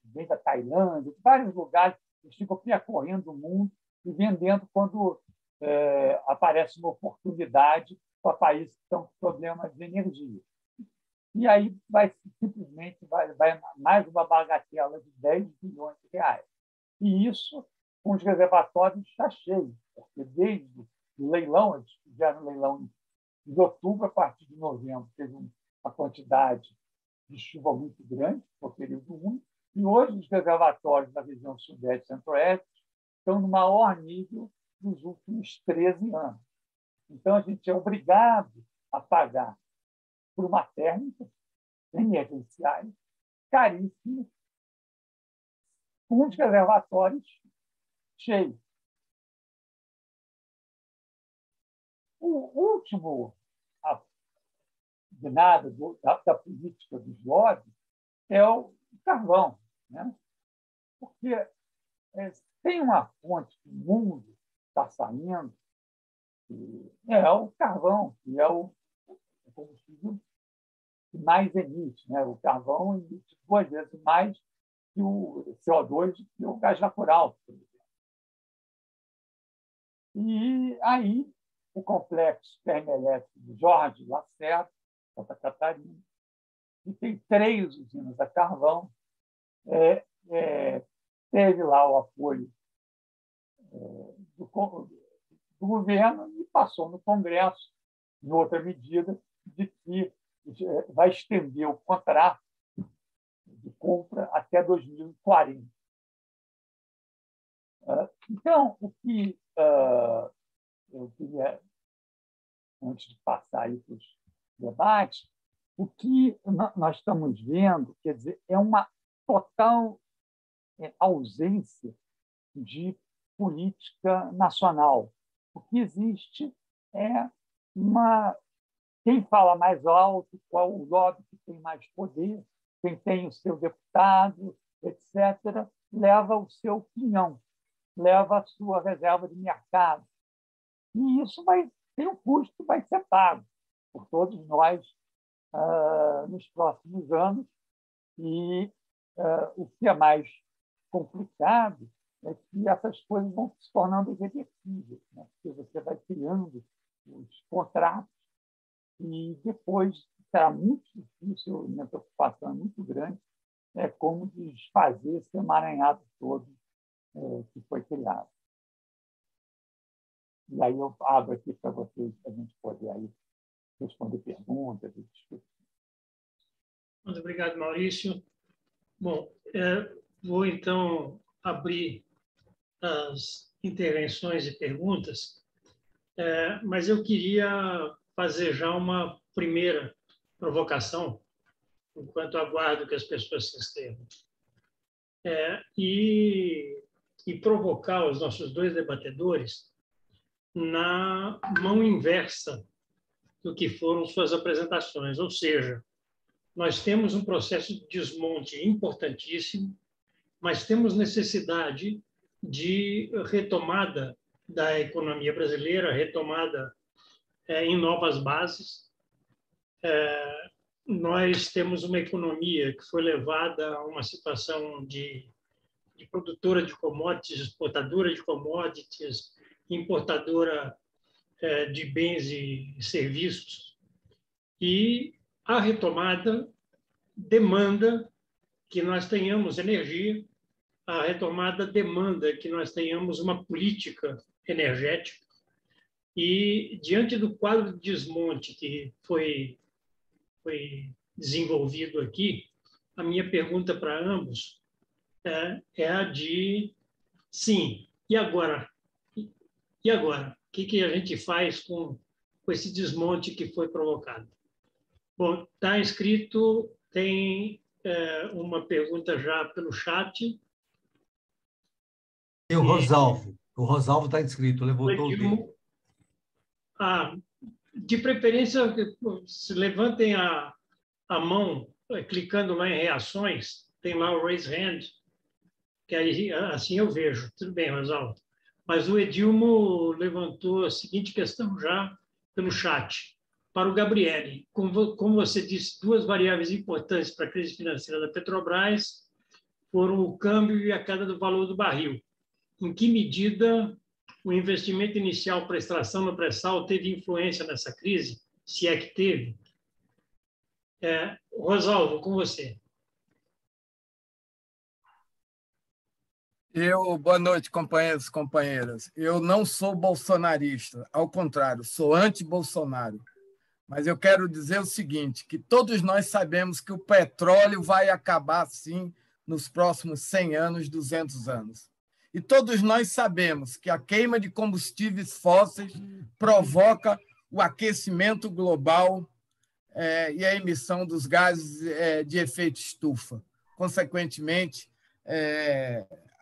vêm da Tailândia, de vários lugares, eles ficam percorrendo o mundo e vendendo quando aparece uma oportunidade para países que estão com problemas de energia. E aí simplesmente vai mais uma bagatela de 10 bilhões de reais. E isso com os reservatórios já cheios, porque desde o leilão, eles fizeram um leilão de outubro, a partir de novembro, teve uma quantidade de chuva muito grande, por período úmido, e hoje os reservatórios da região sudeste e centro-oeste estão no maior nível dos últimos 13 anos. Então, a gente é obrigado a pagar por uma térmica emergenciais caríssimas, com os reservatórios cheios. O último de nada da política dos lobbies é o carvão, né? Porque tem uma fonte que o mundo está saindo, que é o carvão, que é o combustível que mais emite, né? O carvão emite 2 vezes mais que o CO2 e o gás natural, por exemplo. E aí o complexo termoelétrico de Jorge Lacerda, Santa Catarina, que tem 3 usinas a carvão, teve lá o apoio do governo e passou no Congresso, em outra medida, de que vai estender o contrato de compra até 2040. Então, o que eu queria, antes de passar aí para os debates, o que nós estamos vendo, quer dizer, é uma total ausência de política nacional. O que existe é quem fala mais alto, qual o lobby que tem mais poder, quem tem o seu deputado, etc., leva o seu pinhão, leva a sua reserva de mercado. E isso tem um custo que vai ser pago por todos nós nos próximos anos. E o que é mais complicado é que essas coisas vão se tornando irreversíveis, né? Porque você vai criando os contratos e depois será muito difícil, minha preocupação é muito grande, como desfazer esse emaranhado todo que foi criado. E aí eu abro aqui para vocês, para a gente poder aí responder perguntas e discutir. Muito obrigado, Maurício. Bom, vou então abrir as intervenções e perguntas, mas eu queria fazer já uma primeira provocação, enquanto aguardo que as pessoas se inscrevam, e provocar os nossos 2 debatedores na mão inversa do que foram suas apresentações, ou seja, nós temos um processo de desmonte importantíssimo, mas temos necessidade de retomada da economia brasileira, retomada em novas bases. Nós temos uma economia que foi levada a uma situação de produtora de commodities, exportadora de commodities, importadora de bens e serviços. E a retomada demanda que nós tenhamos energia, a retomada demanda que nós tenhamos uma política energética. E, diante do quadro de desmonte que foi desenvolvido aqui, a minha pergunta para ambos é a de, sim, e agora? E agora? O que a gente faz com esse desmonte que foi provocado? Bom, está escrito, tem uma pergunta já pelo chat. E o Rosalvo está inscrito, levantou o dedo. de preferência, se levantem a mão, clicando lá em reações, tem lá o raise hand, que aí, assim eu vejo. Tudo bem, Rosalvo. Mas o Edilmo levantou a seguinte questão já pelo chat. Para o Gabriele, como você disse, duas variáveis importantes para a crise financeira da Petrobras foram o câmbio e a queda do valor do barril. Em que medida o investimento inicial para extração no pré-sal teve influência nessa crise, se é que teve? Rosalvo, com você. Boa noite, companheiros e companheiras. Eu não sou bolsonarista, ao contrário, sou anti-Bolsonaro. Mas eu quero dizer o seguinte, que todos nós sabemos que o petróleo vai acabar, sim, nos próximos 100 anos, 200 anos. E todos nós sabemos que a queima de combustíveis fósseis provoca o aquecimento global e a emissão dos gases de efeito estufa. Consequentemente,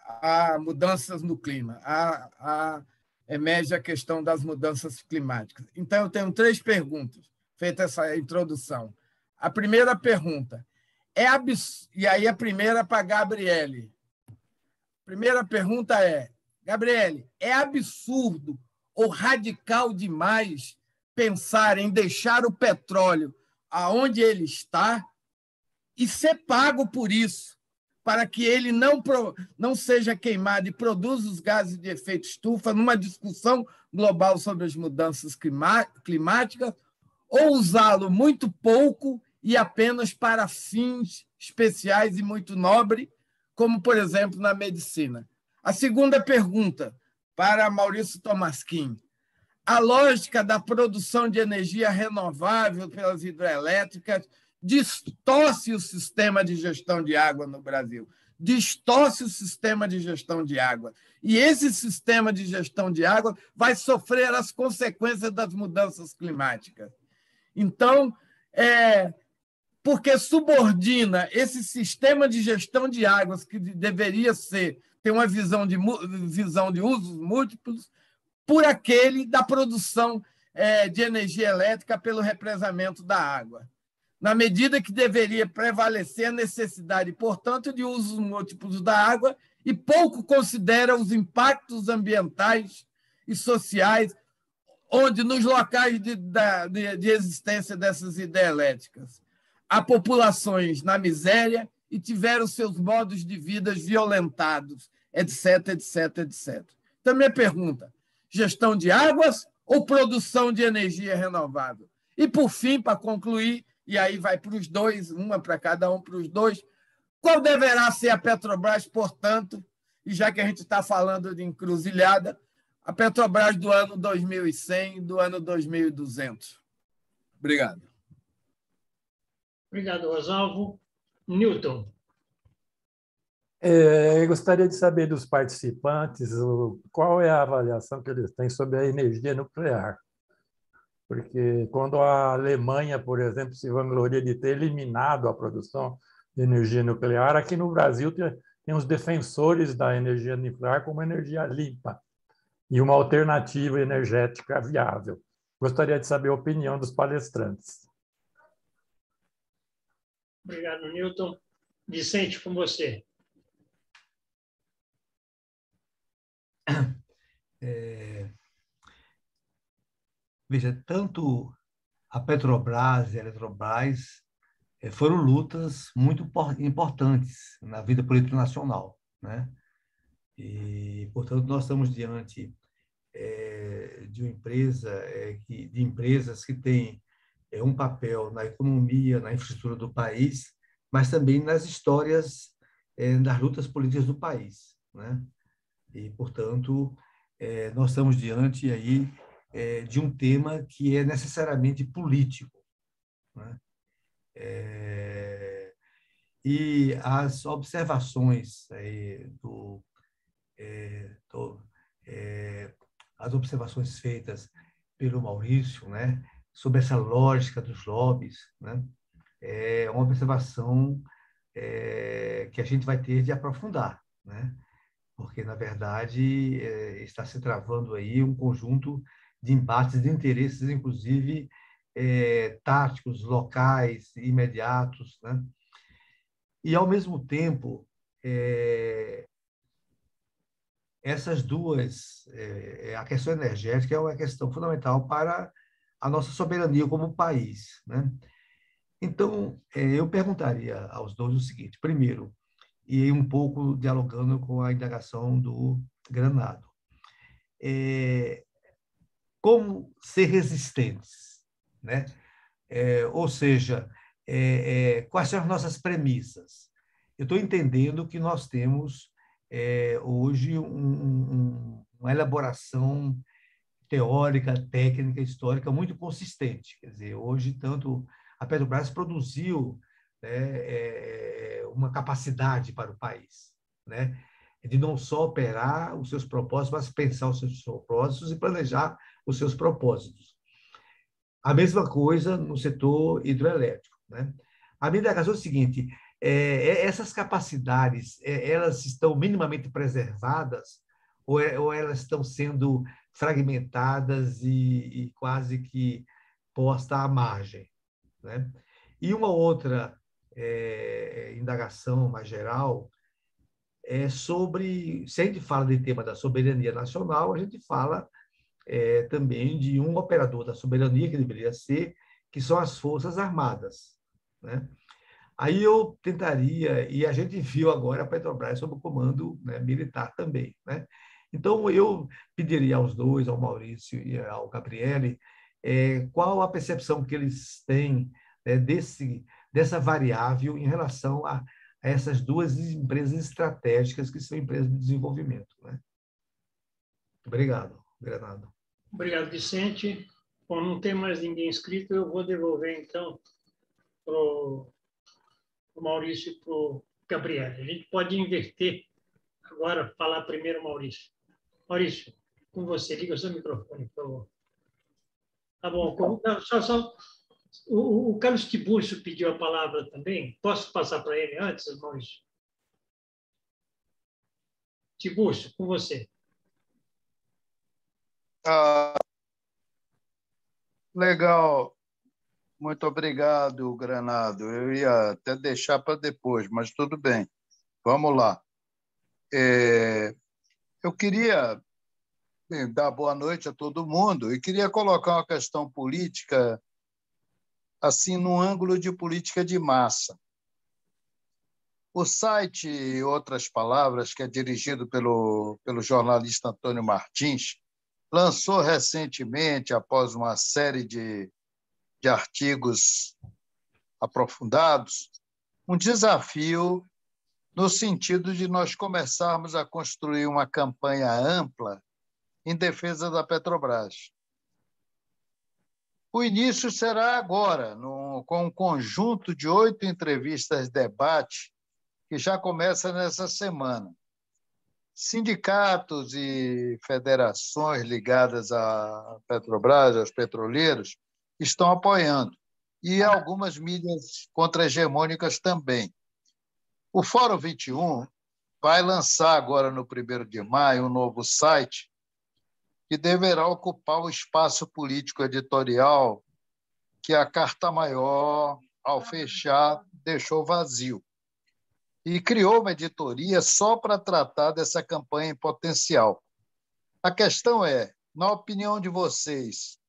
há mudanças no clima, emerge a questão das mudanças climáticas. Então, eu tenho 3 perguntas, feita essa introdução. A primeira pergunta, e aí a primeira para a Gabriele. A primeira pergunta Gabriele, é absurdo ou radical demais pensar em deixar o petróleo aonde ele está e ser pago por isso, para que ele não seja queimado e produza os gases de efeito estufa numa discussão global sobre as mudanças climáticas, ou usá-lo muito pouco e apenas para fins especiais e muito nobres, como, por exemplo, na medicina. A segunda pergunta, para Maurício Tolmasquim. A lógica da produção de energia renovável pelas hidrelétricas distorce o sistema de gestão de água no Brasil. Distorce o sistema de gestão de água. E esse sistema de gestão de água vai sofrer as consequências das mudanças climáticas. Então, porque subordina esse sistema de gestão de águas, que deveria ter uma visão de usos múltiplos, por aquele da produção de energia elétrica pelo represamento da água, na medida que deveria prevalecer a necessidade, portanto, de usos múltiplos da água e pouco considera os impactos ambientais e sociais nos locais de existência dessas hidrelétricas. Há populações na miséria e tiveram seus modos de vida violentados, etc, etc, etc. Então, minha pergunta, gestão de águas ou produção de energia renovável? E, por fim, para concluir, e aí vai para os dois, uma para cada um, para os dois, qual deverá ser a Petrobras, portanto, e já que a gente está falando de encruzilhada, a Petrobras do ano 2100 e do ano 2200? Obrigado. Obrigado, Rosalvo. Newton. Eu gostaria de saber dos participantes qual é a avaliação que eles têm sobre a energia nuclear. Porque quando a Alemanha, por exemplo, se vangloria de ter eliminado a produção de energia nuclear, aqui no Brasil tem os defensores da energia nuclear como energia limpa e uma alternativa energética viável. Gostaria de saber a opinião dos palestrantes. Obrigado, Newton. Vicente, com você. Veja, tanto a Petrobras e a Eletrobras foram lutas muito importantes na vida política nacional, né? E, portanto, nós estamos diante de uma empresa, de empresas que têm um papel na economia, na infraestrutura do país, mas também nas histórias das lutas políticas do país, né? E, portanto, nós estamos diante aí de um tema que é necessariamente político, né? E as observações as observações feitas pelo Maurício, né, sobre essa lógica dos lobbies, né, é uma observação que a gente vai ter de aprofundar, né, porque, na verdade, está se travando aí um conjunto de embates de interesses, inclusive táticos, locais, imediatos, né? E, ao mesmo tempo, essas duas, a questão energética é uma questão fundamental para a nossa soberania como país, né? Então, eu perguntaria aos dois o seguinte: primeiro, e um pouco dialogando com a indagação do Granado, como ser resistentes, né? Ou seja, quais são as nossas premissas? Eu estou entendendo que nós temos hoje uma elaboração teórica, técnica, histórica muito consistente. Quer dizer, hoje, tanto a Petrobras produziu, né, uma capacidade para o país, né, de não só operar os seus propósitos, mas pensar os seus propósitos e planejar os seus propósitos. A mesma coisa no setor hidroelétrico, né? A minha indagação é o seguinte: essas capacidades, elas estão minimamente preservadas ou elas estão sendo fragmentadas e quase que posta à margem, né? E uma outra indagação mais geral é sobre, se a gente fala de tema da soberania nacional, a gente fala também de um operador da soberania que deveria ser, que são as Forças Armadas, né? Aí eu tentaria, e a gente viu agora a Petrobras sob o comando, né, militar também, né? Então, eu pediria aos dois, ao Maurício e ao Gabriele, qual a percepção que eles têm, né, dessa variável em relação a essas duas empresas estratégicas que são empresas de desenvolvimento, né? Obrigado, Granado. Obrigado, Vicente. Bom, não tem mais ninguém inscrito, eu vou devolver, então, para o Maurício e para o Gabriel. A gente pode inverter agora, falar primeiro o Maurício. Maurício, com você, liga o seu microfone, por favor. Tá bom. O Carlos Tiburcio pediu a palavra também. Posso passar para ele antes, Maurício? Tiburcio, com você. Legal. Muito obrigado, Granado. Eu ia até deixar para depois, mas tudo bem. Vamos lá. Eu queria dar boa noite a todo mundo e queria colocar uma questão política assim no ângulo de política de massa. O site Outras Palavras, que é dirigido pelo jornalista Antônio Martins, lançou recentemente, após uma série de artigos aprofundados, um desafio no sentido de nós começarmos a construir uma campanha ampla em defesa da Petrobras. O início será agora, com um conjunto de 8 entrevistas-debate que já começa nessa semana. Sindicatos e federações ligadas à Petrobras, aos petroleiros, estão apoiando, e algumas mídias contra-hegemônicas também. O Fórum 21 vai lançar agora, no 1º de maio, um novo site que deverá ocupar o espaço político editorial que a Carta Maior, ao fechar, deixou vazio. E criou uma editoria só para tratar dessa campanha em potencial. A questão é, na opinião de vocês,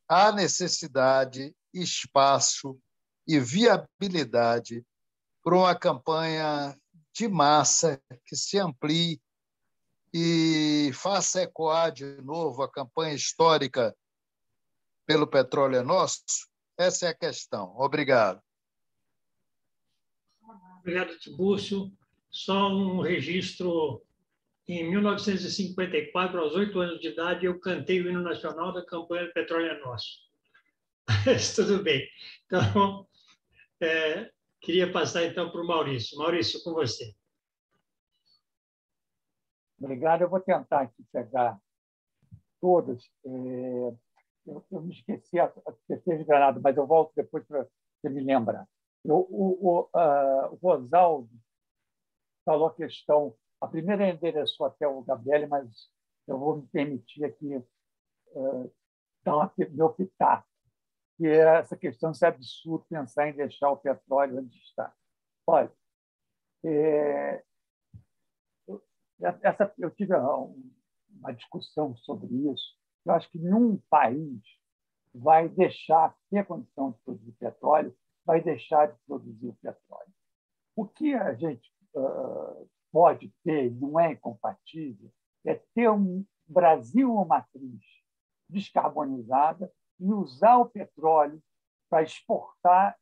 há necessidade, espaço e viabilidade para uma campanha de massa que se amplie e faça ecoar de novo a campanha histórica pelo petróleo é nosso? Essa é a questão. Obrigado. Obrigado, Tibúrcio. Só um registro. Em 1954, aos 8 anos de idade, eu cantei o hino nacional da campanha do Petróleo é Nosso. Mas tudo bem. Então, queria passar então para o Maurício. Maurício, com você. Obrigado. Eu vou tentar aqui pegar todas. Eu me esqueci de Granado, mas eu volto depois para você me lembrar. O Rosaldo falou a questão. A primeira endereçou até o Gabriele, mas eu vou me permitir aqui dar meu pitaco, que é essa questão, se é absurdo pensar em deixar o petróleo onde está. Olha, eu tive uma discussão sobre isso. Eu acho que nenhum país vai deixar ter condição de produzir petróleo, vai deixar de produzir o petróleo. O que a gente pode ter, não é incompatível, é ter um Brasil uma matriz descarbonizada e usar o petróleo para exportar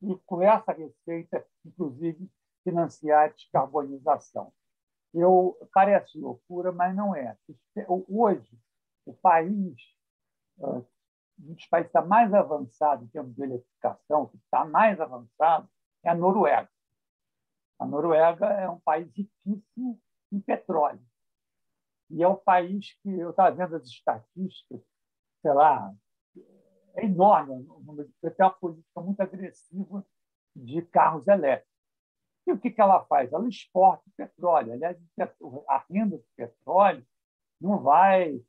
e, com essa receita, inclusive, financiar a descarbonização. Parece loucura, mas não é. Hoje, o país, um dos países que está mais avançado em termos de eletrificação, que está mais avançado, é a Noruega. A Noruega é um país riquíssimo em petróleo. E é o país que eu estava vendo as estatísticas, sei lá, é enorme. Tem uma política muito agressiva de carros elétricos. E o que ela faz? Ela exporta o petróleo. Aliás, a renda do petróleo não vai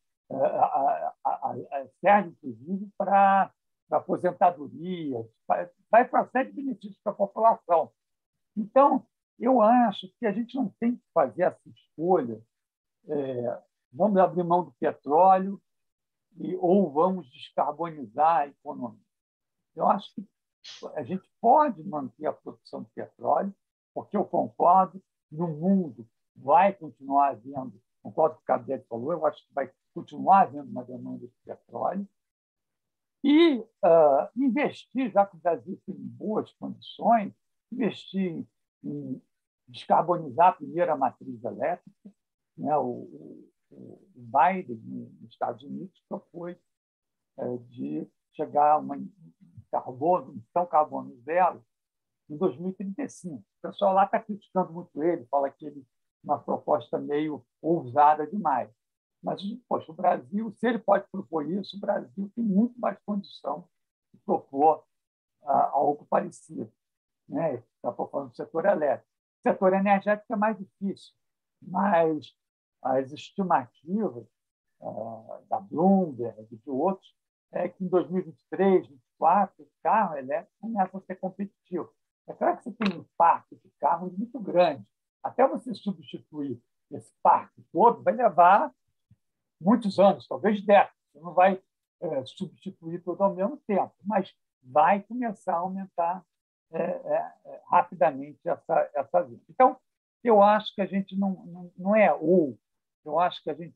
serve, inclusive, para aposentadoria, vai para uma série de benefícios para a população. Então, eu acho que a gente não tem que fazer essa escolha. Vamos abrir mão do petróleo ou vamos descarbonizar a economia. Eu acho que a gente pode manter a produção de petróleo, porque eu concordo, no mundo vai continuar havendo, concordo com o que o Gabriel falou, eu acho que vai continuar havendo uma demanda de petróleo, e investir, já que o Brasil tem boas condições, investir em descarbonizar a primeira matriz elétrica, né? O Biden, nos Estados Unidos, propôs de chegar a uma emissão carbono zero em 2035. O pessoal lá está criticando muito ele, fala que ele uma proposta meio ousada demais. Mas, poxa, o Brasil, se ele pode propor isso, o Brasil tem muito mais condição de propor algo parecido. Né? Está falando do setor elétrico. O setor energético é mais difícil, mas as estimativas da Bloomberg e de outros é que em 2023, 2024, o carro elétrico começa a ser competitivo. É claro que você tem um parque de carros muito grande. Até você substituir esse parque todo, vai levar muitos anos, talvez décadas. Você não vai substituir todo ao mesmo tempo, mas vai começar a aumentar rapidamente essa venda. Então, eu acho que a gente não é ou. Eu acho que a gente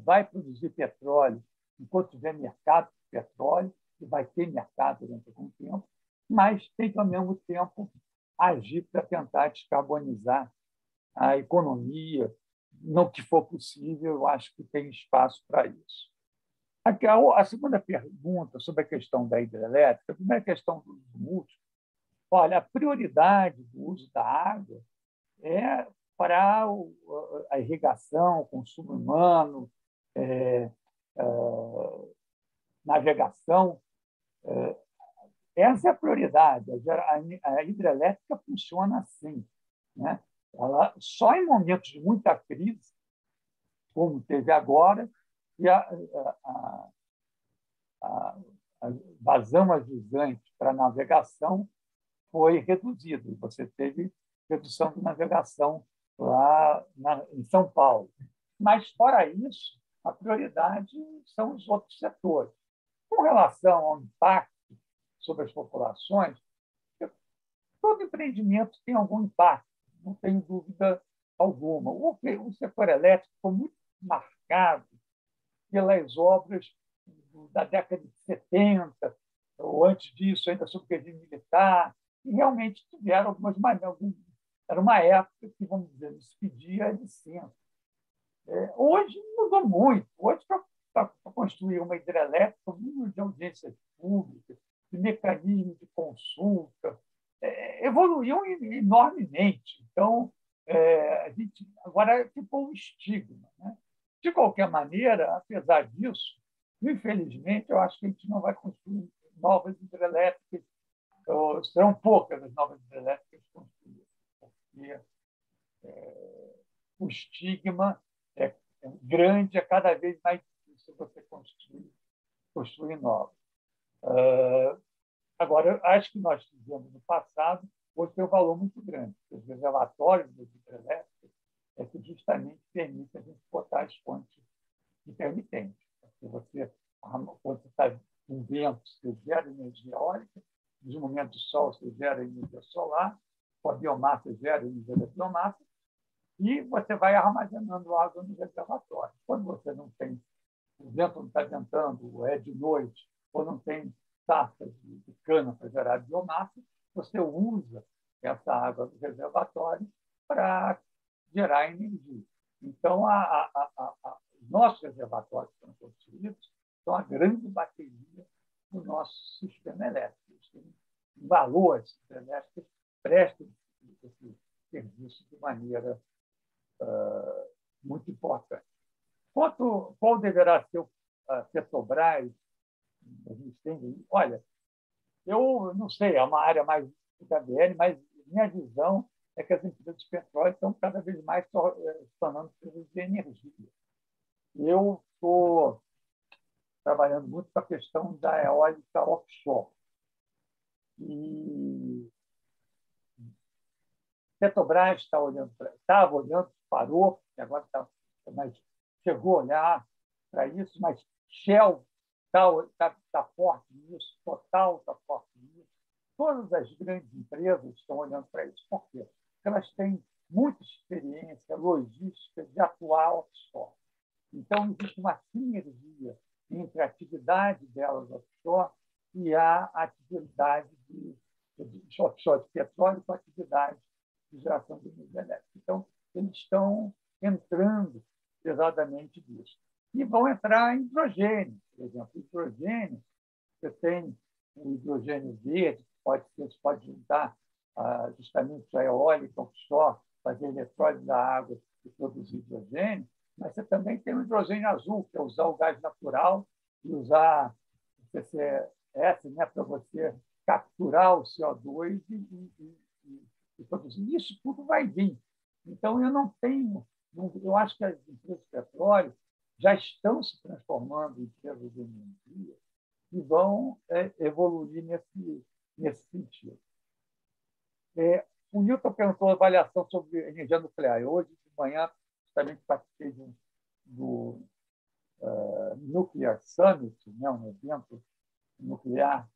vai produzir petróleo enquanto tiver mercado de petróleo, e vai ter mercado durante algum tempo, mas tem que, ao mesmo tempo, agir para tentar descarbonizar a economia, no que for possível. Eu acho que tem espaço para isso. A segunda pergunta sobre a questão da hidrelétrica, a primeira questão do uso múltiplo. Olha, a prioridade do uso da água é para a irrigação, o consumo humano, navegação. Essa é a prioridade. A hidrelétrica funciona assim, né? Ela, só em momentos de muita crise, como teve agora, e a vazão ajuizante para navegação foi reduzida. Você teve redução de navegação lá em São Paulo. Mas, fora isso, a prioridade são os outros setores. Com relação ao impacto sobre as populações, todo empreendimento tem algum impacto, não tem dúvida alguma. O setor elétrico foi muito marcado pelas obras da década de 70, ou antes disso, ainda sob regime militar, e realmente tiveram algumas maneiras. Era uma época que, vamos dizer, se pedia licença. Hoje mudou muito. Hoje, para construir uma hidrelétrica, o número de audiências públicas, de mecanismos de consulta, evoluiu enormemente. Então, a gente agora ficou um estigma, né? De qualquer maneira, apesar disso, infelizmente, eu acho que a gente não vai construir novas hidrelétricas, serão poucas as novas hidrelétricas construídas, porque o estigma é grande, é cada vez mais difícil você construir construir novos. Agora, eu acho que nós fizemos no passado, hoje tem um valor muito grande. Os reservatórios das hidrelétricas é que justamente permite a gente botar as fontes intermitentes. Porque quando você está com vento, você gera energia eólica, nos momentos de sol, você gera energia solar, com a biomassa, gera energia da biomassa, e você vai armazenando água no reservatório. Quando você não tem, o vento não está ventando, é de noite, ou não tem safras de cana para gerar biomassa, você usa essa água do reservatório para gerar energia. Então, os nossos reservatórios que são construídos são a grande bateria do nosso sistema elétrico. Eles têm valores elétricos, prestam esse serviço de maneira muito importante. Qual deverá ser a Petrobras? A gente tem, olha, eu não sei, é uma área mais do KBL, mas minha visão é que as empresas de petróleo estão cada vez mais se tornando empresas de energia. Eu estou trabalhando muito com a questão da eólica offshore. E Petrobras estava olhando, parou, agora mas chegou a olhar para isso, mas Shell está forte nisso, Total está forte nisso. Todas as grandes empresas estão olhando para isso. Por quê? Porque elas têm muita experiência logística de atuar offshore. Então, existe uma sinergia entre a atividade delas offshore e a atividade de offshore de petróleo com a atividade de geração de energia elétrica. Então, eles estão entrando pesadamente nisso. E vão entrar em hidrogênio, por exemplo. Hidrogênio, você tem o hidrogênio verde, você pode juntar justamente a eólica offshore, fazer eletrólise da água e produzir hidrogênio, mas você também tem o hidrogênio azul, que é usar o gás natural e usar o CCS, né, para você capturar o CO2 e produzir. Isso tudo vai vir. Então, eu acho que as empresas de petróleo já estão se transformando em empresas de energia e vão evoluir nesse sentido. O Newton perguntou a avaliação sobre energia nuclear. Hoje, de manhã, também participei do Nuclear Summit, né, um evento nuclear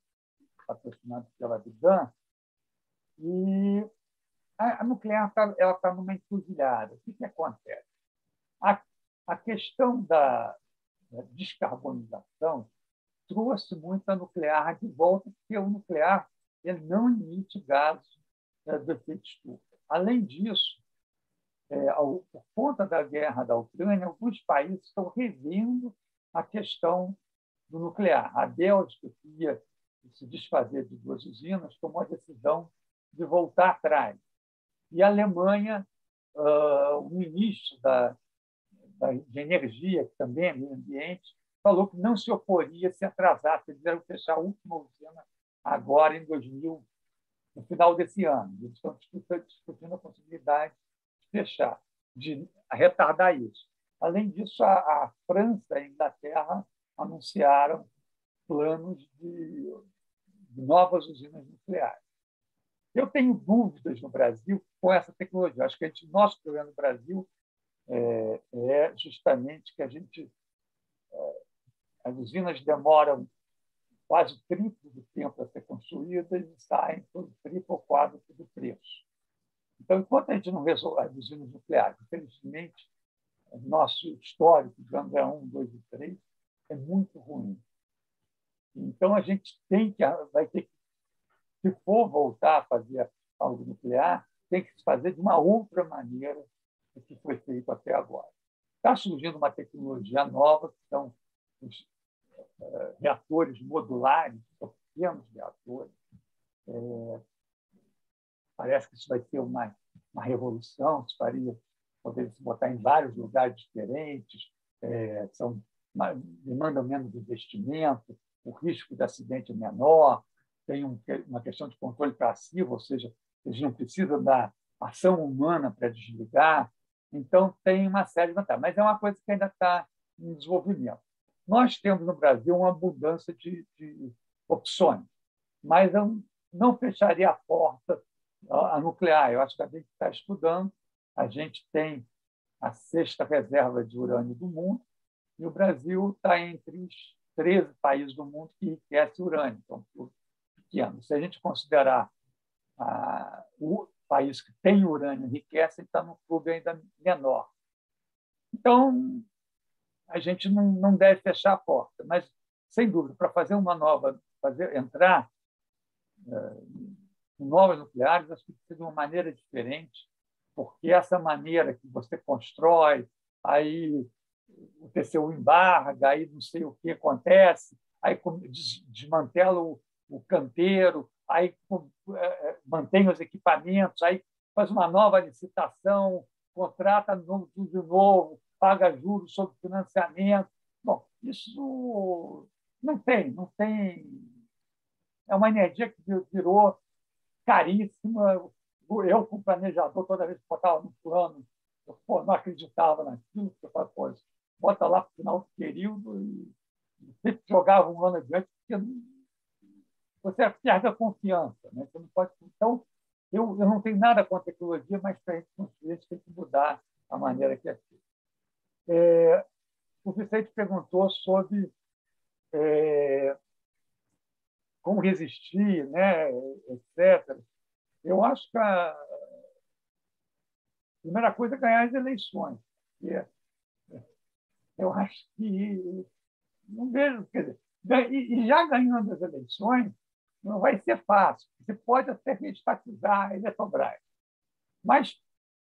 patrocinado pela Bidan, e a nuclear está numa encruzilhada. O que acontece? A questão da descarbonização trouxe muito a nuclear de volta, porque o nuclear ele não emite gases do efeito estufa. Além disso, por conta da guerra da Ucrânia, alguns países estão revendo a questão do nuclear. A Bélgica, que ia se desfazer de 2 usinas, tomou a decisão de voltar atrás. E a Alemanha, o ministro de Energia, que também é meio ambiente, falou que não se oporia se atrasasse. Eles iam fechar a última usina agora, no final desse ano. Eles estão discutindo a possibilidade de fechar, de retardar isso. Além disso, a França e a Inglaterra anunciaram planos de novas usinas nucleares. Eu tenho dúvidas no Brasil com essa tecnologia. Acho que nosso problema no Brasil é justamente que as usinas demoram quase o triplo do tempo a ser construídas e saem por o triplo ou quádruplo do preço. Então, enquanto a gente não resolve as usinas nucleares, infelizmente, o nosso histórico, digamos, 1, 2 e 3, é muito ruim. Então, a gente vai ter que, se for voltar a fazer algo nuclear, tem que se fazer de uma outra maneira do que foi feito até agora. Está surgindo uma tecnologia nova, que são os reatores modulares, são pequenos reatores. Parece que isso vai ser uma revolução, poderia se botar em vários lugares diferentes, demandam menos investimento, o risco de acidente é menor, tem uma questão de controle passivo, ou seja, eles não precisam da ação humana para desligar. Então, tem uma série de vantagens. Mas é uma coisa que ainda está em desenvolvimento. Nós temos no Brasil uma abundância de opções, mas eu não fecharia a porta à nuclear. Eu acho que a gente está estudando, a gente tem a 6ª reserva de urânio do mundo, e o Brasil está entre os 13 países do mundo que enriquece urânio, então, pequeno. Se a gente considerar o país que tem urânio enriquece, está num clube ainda menor. Então, a gente não deve fechar a porta, mas, sem dúvida, para fazer uma nova, entrar em novas nucleares, acho que precisa de uma maneira diferente, porque essa maneira que você constrói, aí o TCU embarga, aí não sei o que acontece, aí desmantela o canteiro, aí mantém os equipamentos, aí faz uma nova licitação, contrata tudo de novo, paga juros sobre financiamento. Bom, isso não tem. É uma energia que virou caríssima. Eu, como planejador, toda vez que botava no plano, eu não acreditava naquilo, eu falava, bota lá para o final do período e sempre jogava um ano adiante, porque você perde a confiança. Né? Você não pode... Então, eu não tenho nada contra a tecnologia, mas para a gente construir, a gente tem que mudar a maneira que é feita. O Vicente perguntou sobre como resistir, né, etc. Eu acho que a primeira coisa é ganhar as eleições. Eu acho que não vejo, quer dizer, e já ganhando as eleições, não vai ser fácil. Você pode até reestatizar a Eletrobras. Mas,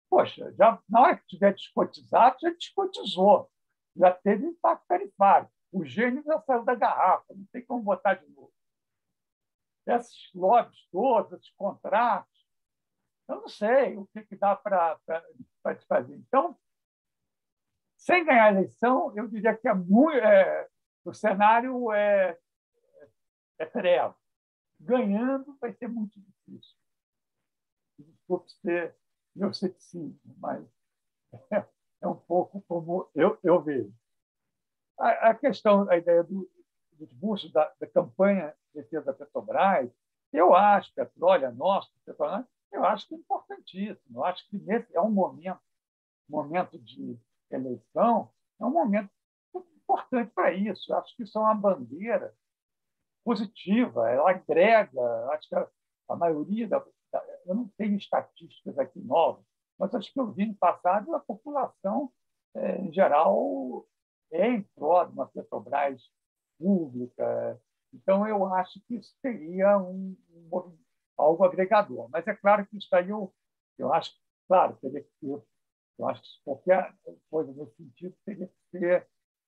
poxa, já, na hora que tiver descotizado, já descotizou. Já teve impacto tarifário. O gênio já saiu da garrafa, não tem como botar de novo. Esses lobbies todos, esses contratos, eu não sei o que dá para te fazer. Então, sem ganhar a eleição, eu diria que o cenário é treva. Ganhando vai ser muito difícil. Desculpe ser meu ceticismo, mas é um pouco como eu vejo. A questão, a ideia dos bustos da campanha de defesa da Petrobras, eu acho, petróleo nosso, petróleo, eu acho que é importantíssimo. Eu acho que nesse é um momento de eleição, é um momento importante para isso. Eu acho que isso é uma bandeira positiva, ela agrega. Acho que a maioria eu não tenho estatísticas aqui novas, mas acho que eu vi no passado a população, em geral, em prol de uma Petrobras pública. Então, eu acho que isso seria algo agregador. Mas é claro que isso aí eu acho, claro, teria que ter, eu acho que qualquer coisa nesse sentido teria que ser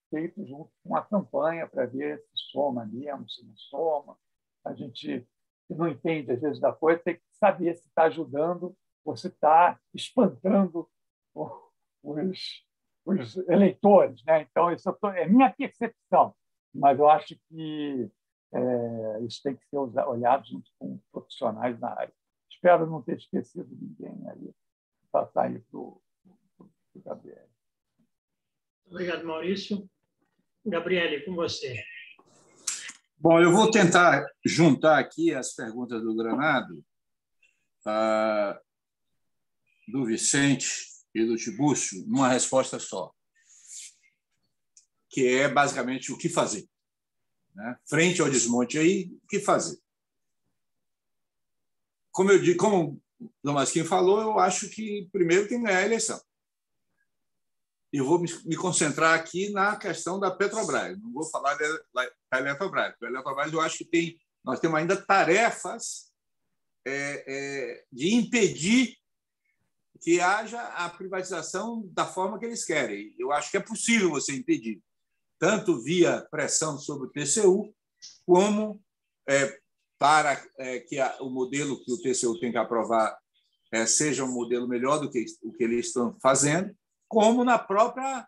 feito junto com a campanha para ver se soma mesmo, se não soma. A gente que não entende, às vezes, da coisa, tem que saber se está ajudando ou se está espantando os eleitores. Né? Então, isso é minha percepção, mas eu acho que isso tem que ser olhado junto com profissionais na área. Espero não ter esquecido ninguém aí. Passar aí para o Gabriel. Obrigado, Maurício. Gabriele, com você. Bom, eu vou tentar juntar aqui as perguntas do Granado, do Vicente e do Tibúrcio numa resposta só, que é basicamente o que fazer. Né? Frente ao desmonte aí, o que fazer? Como o Damasquim falou, eu acho que primeiro tem que ganhar a eleição. Eu vou me concentrar aqui na questão da Petrobras. Não vou falar da Eletrobras. Porque a Eletrobras, eu acho que nós temos ainda tarefas de impedir que haja a privatização da forma que eles querem. Eu acho que é possível você impedir, tanto via pressão sobre o TCU, como para que o modelo que o TCU tem que aprovar seja um modelo melhor do que o que eles estão fazendo, como na própria,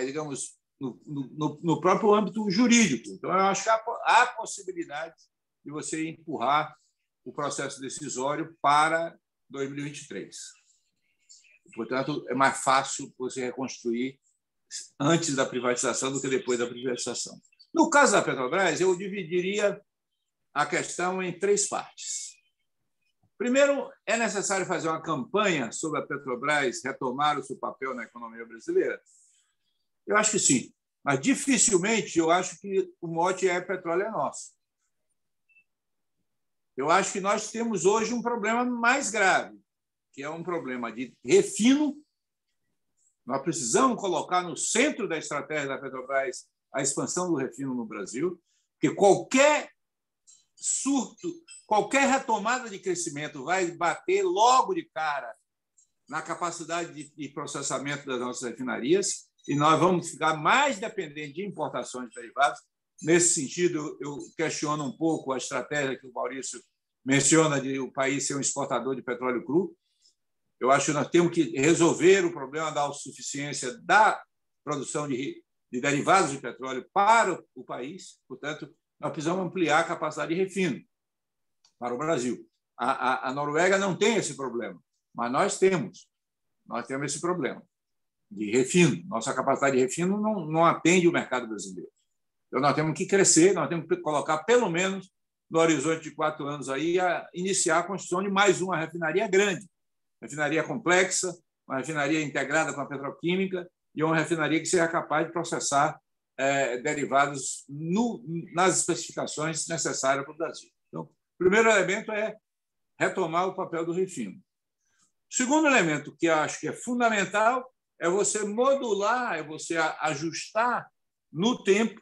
digamos, no próprio âmbito jurídico. Então, eu acho que há possibilidade de você empurrar o processo decisório para 2023. Portanto, é mais fácil você reconstruir antes da privatização do que depois da privatização. No caso da Petrobras, eu dividiria a questão em 3 partes. Primeiro, é necessário fazer uma campanha sobre a Petrobras retomar o seu papel na economia brasileira? Eu acho que sim, mas dificilmente eu acho que o mote é petróleo é nosso. Eu acho que nós temos hoje um problema mais grave, que é um problema de refino. Nós precisamos colocar no centro da estratégia da Petrobras a expansão do refino no Brasil, porque qualquer surto, qualquer retomada de crescimento vai bater logo de cara na capacidade de processamento das nossas refinarias e nós vamos ficar mais dependentes de importações de derivados. Nesse sentido, eu questiono um pouco a estratégia que o Maurício menciona de o país ser um exportador de petróleo cru. Eu acho que nós temos que resolver o problema da autossuficiência da produção de derivados de petróleo para o país. Portanto, nós precisamos ampliar a capacidade de refino para o Brasil. A Noruega não tem esse problema, mas nós temos esse problema de refino. Nossa capacidade de refino não atende o mercado brasileiro. Então, nós temos que crescer, nós temos que colocar, pelo menos, no horizonte de 4 anos, aí, a iniciar a construção de mais uma refinaria grande, refinaria complexa, uma refinaria integrada com a petroquímica e uma refinaria que seja capaz de processar derivados nas especificações necessárias para o Brasil. Então, o primeiro elemento é retomar o papel do refino. O segundo elemento que eu acho que é fundamental é você modular, é você ajustar no tempo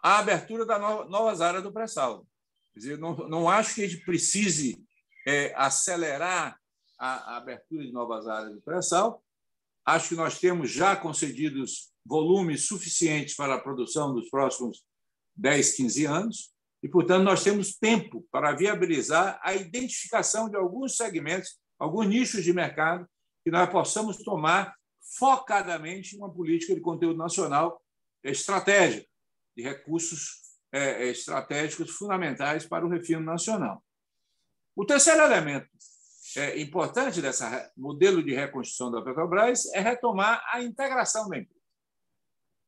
a abertura das novas áreas do pré-sal. Quer dizer, não acho que a gente precise acelerar a abertura de novas áreas do pré-sal. Acho que nós temos já concedidos volumes suficientes para a produção dos próximos 10, 15 anos e, portanto, nós temos tempo para viabilizar a identificação de alguns segmentos, alguns nichos de mercado que nós possamos tomar focadamente uma política de conteúdo nacional estratégica, de recursos estratégicos fundamentais para o refino nacional. O terceiro elemento importante desse modelo de reconstrução da Petrobras é retomar a integração da empresa.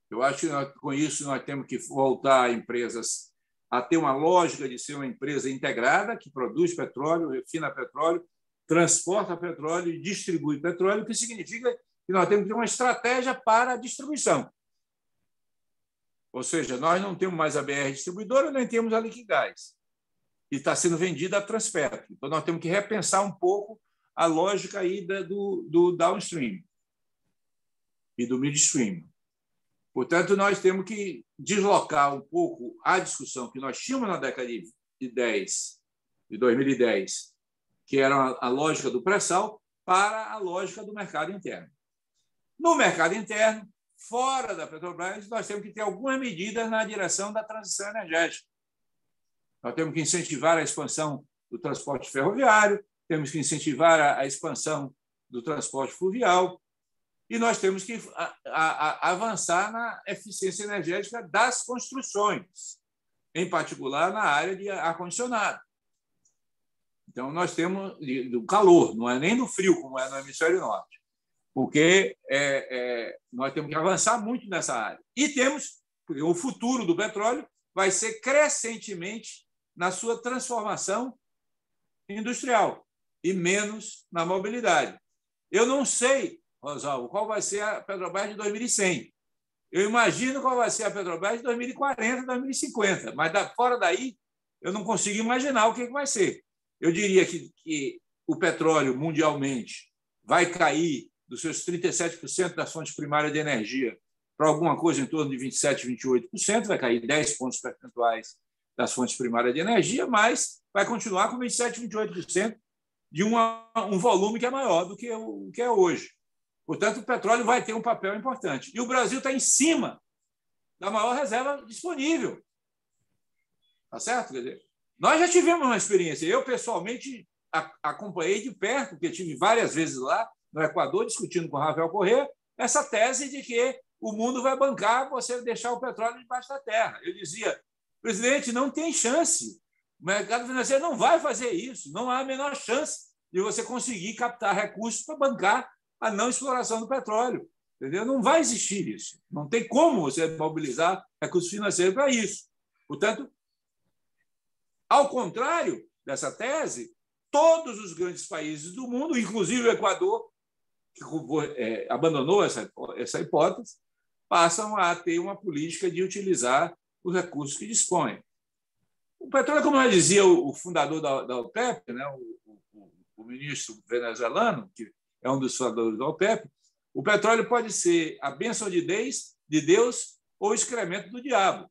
Eu acho que com isso nós temos que voltar a empresas a ter uma lógica de ser uma empresa integrada que produz petróleo, refina petróleo, transporta petróleo e distribui petróleo, o que significa que nós temos que ter uma estratégia para a distribuição. Ou seja, nós não temos mais a BR distribuidora, nem temos a Liquigás. E está sendo vendida a Transpetro. Então, nós temos que repensar um pouco a lógica aí do downstream e do midstream. Portanto, nós temos que deslocar um pouco a discussão que nós tínhamos na década de 2010, que era a lógica do pré-sal, para a lógica do mercado interno. No mercado interno, fora da Petrobras, nós temos que ter algumas medidas na direção da transição energética. Nós temos que incentivar a expansão do transporte ferroviário, temos que incentivar a expansão do transporte fluvial e nós temos que avançar na eficiência energética das construções, em particular na área de ar-condicionado. Então, nós temos do calor, não é nem do frio, como é no hemisfério norte, porque nós temos que avançar muito nessa área. E temos, porque o futuro do petróleo vai ser crescentemente na sua transformação industrial e menos na mobilidade. Eu não sei, Rosalvo, qual vai ser a Petrobras de 2100. Eu imagino qual vai ser a Petrobras de 2040, 2050, mas fora daí eu não consigo imaginar o que vai ser. Eu diria que o petróleo mundialmente vai cair dos seus 37% das fontes primárias de energia para alguma coisa em torno de 27%, 28%, vai cair 10 pontos percentuais das fontes primárias de energia, mas vai continuar com 27%, 28% de um volume que é maior do que o que é hoje. Portanto, o petróleo vai ter um papel importante. E o Brasil está em cima da maior reserva disponível. Tá certo? Quer dizer, nós já tivemos uma experiência. Eu, pessoalmente, acompanhei de perto, porque tive várias vezes lá no Equador, discutindo com o Rafael Correa, essa tese de que o mundo vai bancar você deixar o petróleo debaixo da terra. Eu dizia, presidente, não tem chance. O mercado financeiro não vai fazer isso. Não há a menor chance de você conseguir captar recursos para bancar a não exploração do petróleo. Entendeu? Não vai existir isso. Não tem como você mobilizar recursos financeiros para isso. Portanto, ao contrário dessa tese, todos os grandes países do mundo, inclusive o Equador, que abandonou essa hipótese, passam a ter uma política de utilizar os recursos que dispõem. O petróleo, como já dizia o fundador da OPEP, né, o ministro venezuelano, que é um dos fundadores da OPEP, o petróleo pode ser a bênção de Deus ou o excremento do diabo.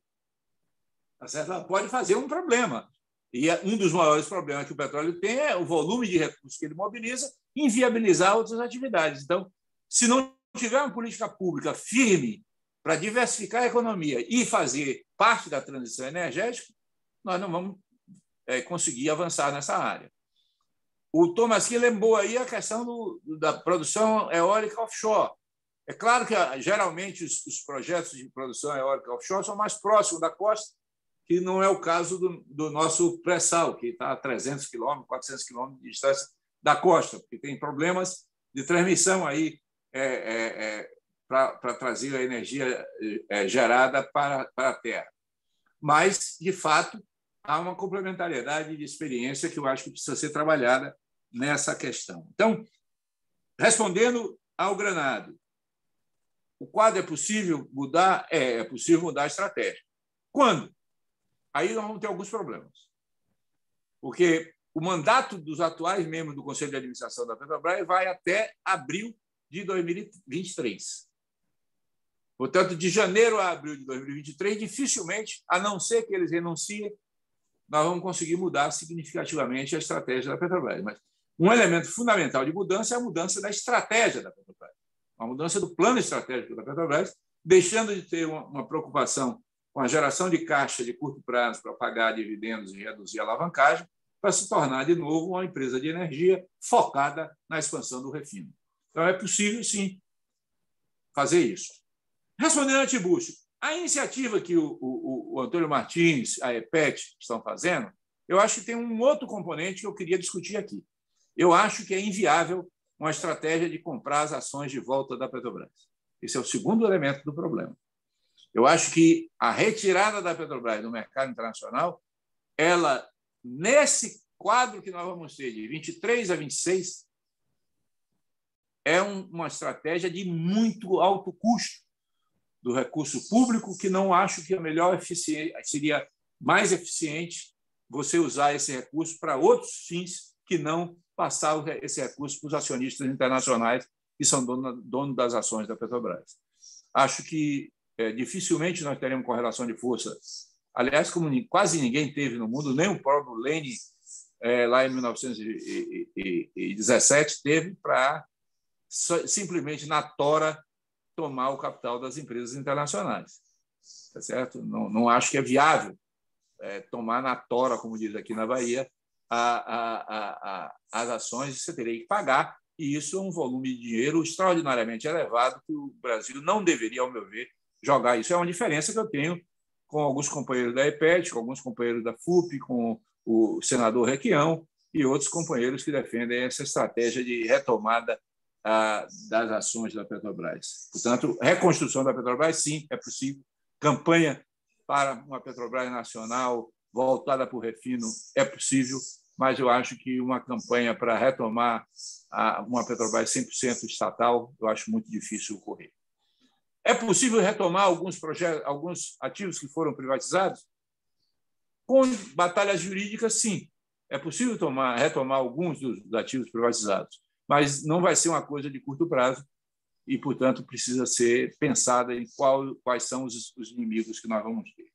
Tá certo? Ela pode fazer um problema. E um dos maiores problemas que o petróleo tem é o volume de recursos que ele mobiliza e inviabilizar outras atividades. Então, se não tiver uma política pública firme para diversificar a economia e fazer parte da transição energética, nós não vamos conseguir avançar nessa área. O Tomasquim lembrou aí a questão da produção eólica offshore. É claro que, geralmente, os projetos de produção eólica offshore são mais próximos da costa, que não é o caso do nosso pré-sal, que está a 300 quilômetros, 400 quilômetros de distância da costa, porque tem problemas de transmissão aí para trazer a energia gerada para a terra. Mas, de fato, há uma complementariedade de experiência que eu acho que precisa ser trabalhada nessa questão. Então, respondendo ao Granado, o quadro é possível mudar? É possível mudar a estratégia. Quando? Aí nós vamos ter alguns problemas. Porque o mandato dos atuais membros do Conselho de Administração da Petrobras vai até abril de 2023. Portanto, de janeiro a abril de 2023, dificilmente, a não ser que eles renunciem, nós vamos conseguir mudar significativamente a estratégia da Petrobras. Mas um elemento fundamental de mudança é a mudança da estratégia da Petrobras, a mudança do plano estratégico da Petrobras, deixando de ter uma preocupação com a geração de caixa de curto prazo para pagar dividendos e reduzir a alavancagem, para se tornar, de novo, uma empresa de energia focada na expansão do refino. Então, é possível, sim, fazer isso. Respondendo a Tiburcio, a iniciativa que o Antônio Martins, a EPET, estão fazendo, eu acho que tem um outro componente que eu queria discutir aqui. Eu acho que é inviável uma estratégia de comprar as ações de volta da Petrobras. Esse é o segundo elemento do problema. Eu acho que a retirada da Petrobras do mercado internacional, ela, nesse quadro que nós vamos ter de 23 a 26, é uma estratégia de muito alto custo do recurso público, que não acho que a melhor seria mais eficiente você usar esse recurso para outros fins que não passar esse recurso para os acionistas internacionais que são donos das ações da Petrobras. Acho que dificilmente nós teremos correlação de força. Aliás, como quase ninguém teve no mundo, nem o próprio Lênin, lá em 1917, teve para simplesmente, na tora, tomar o capital das empresas internacionais. Tá certo? Não acho que é viável tomar na tora, como diz aqui na Bahia, as ações, você teria que pagar, e isso é um volume de dinheiro extraordinariamente elevado que o Brasil não deveria, ao meu ver, jogar. Isso é uma diferença que eu tenho com alguns companheiros da EPET, com alguns companheiros da FUP, com o senador Requião e outros companheiros que defendem essa estratégia de retomada das ações da Petrobras. Portanto, reconstrução da Petrobras, sim, é possível. Campanha para uma Petrobras nacional voltada para o refino é possível, mas eu acho que uma campanha para retomar uma Petrobras 100% estatal, eu acho muito difícil ocorrer. É possível retomar alguns ativos que foram privatizados? Com batalhas jurídicas, sim. É possível retomar alguns dos ativos privatizados, mas não vai ser uma coisa de curto prazo e, portanto, precisa ser pensada em quais são os inimigos que nós vamos ter.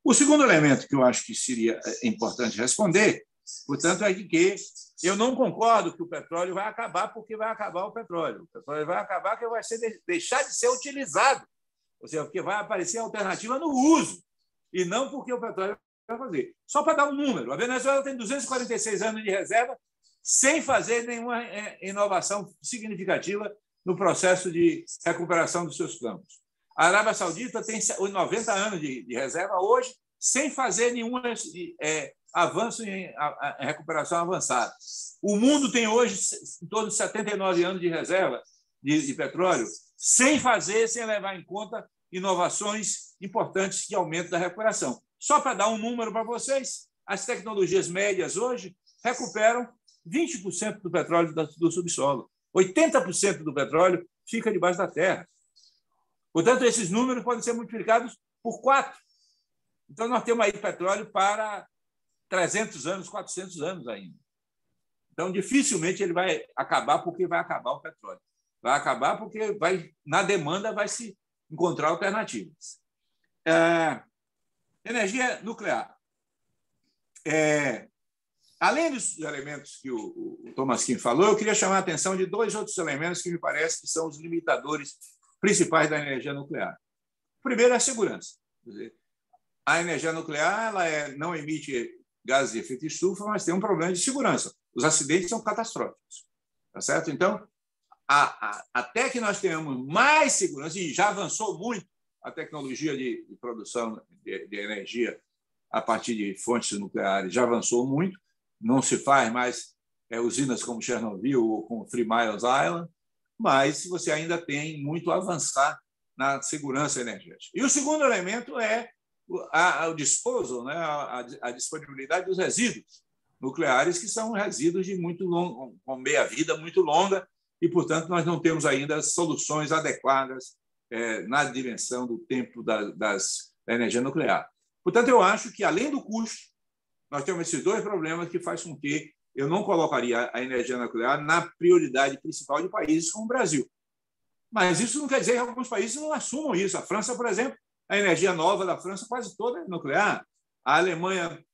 O segundo elemento que eu acho que seria importante responder, portanto, é de que eu não concordo que o petróleo vai acabar porque vai acabar o petróleo. O petróleo vai acabar porque vai deixar de ser utilizado, ou seja, porque vai aparecer alternativa no uso, e não porque o petróleo vai fazer. Só para dar um número, a Venezuela tem 246 anos de reserva sem fazer nenhuma inovação significativa no processo de recuperação dos seus campos. A Arábia Saudita tem 90 anos de reserva hoje, sem fazer nenhum avanço em recuperação avançada. O mundo tem hoje em torno de 79 anos de reserva de petróleo, sem levar em conta inovações importantes que aumentam a recuperação. Só para dar um número para vocês, as tecnologias médias hoje recuperam 20% do petróleo do subsolo. 80% do petróleo fica debaixo da terra. Portanto, esses números podem ser multiplicados por 4. Então, nós temos aí petróleo para 300 anos, 400 anos ainda. Então, dificilmente ele vai acabar porque vai acabar o petróleo. Vai acabar porque na demanda vai se encontrar alternativas. Energia nuclear. Além dos elementos que o Tomasquim falou, eu queria chamar a atenção de 2 outros elementos que me parece que são os limitadores principais da energia nuclear. O primeiro é a segurança. Quer dizer, a energia nuclear ela não emite gases de efeito estufa, mas tem um problema de segurança. Os acidentes são catastróficos. Tá certo? Então, até que nós tenhamos mais segurança, e já avançou muito a tecnologia de produção de energia a partir de fontes nucleares, já avançou muito, não se faz mais usinas como Chernobyl ou como Three Mile Island, mas você ainda tem muito a avançar na segurança energética. E o segundo elemento é o disposal, né? a disponibilidade dos resíduos nucleares, que são resíduos de muito longo, com meia-vida muito longa, e, portanto, nós não temos ainda soluções adequadas na dimensão do tempo da energia nuclear. Portanto, eu acho que, além do custo, nós temos esses 2 problemas que fazem com que eu não colocaria a energia nuclear na prioridade principal de países como o Brasil. Mas isso não quer dizer que alguns países não assumam isso. A França, por exemplo, a energia nova da França quase toda é nuclear. A Alemanha,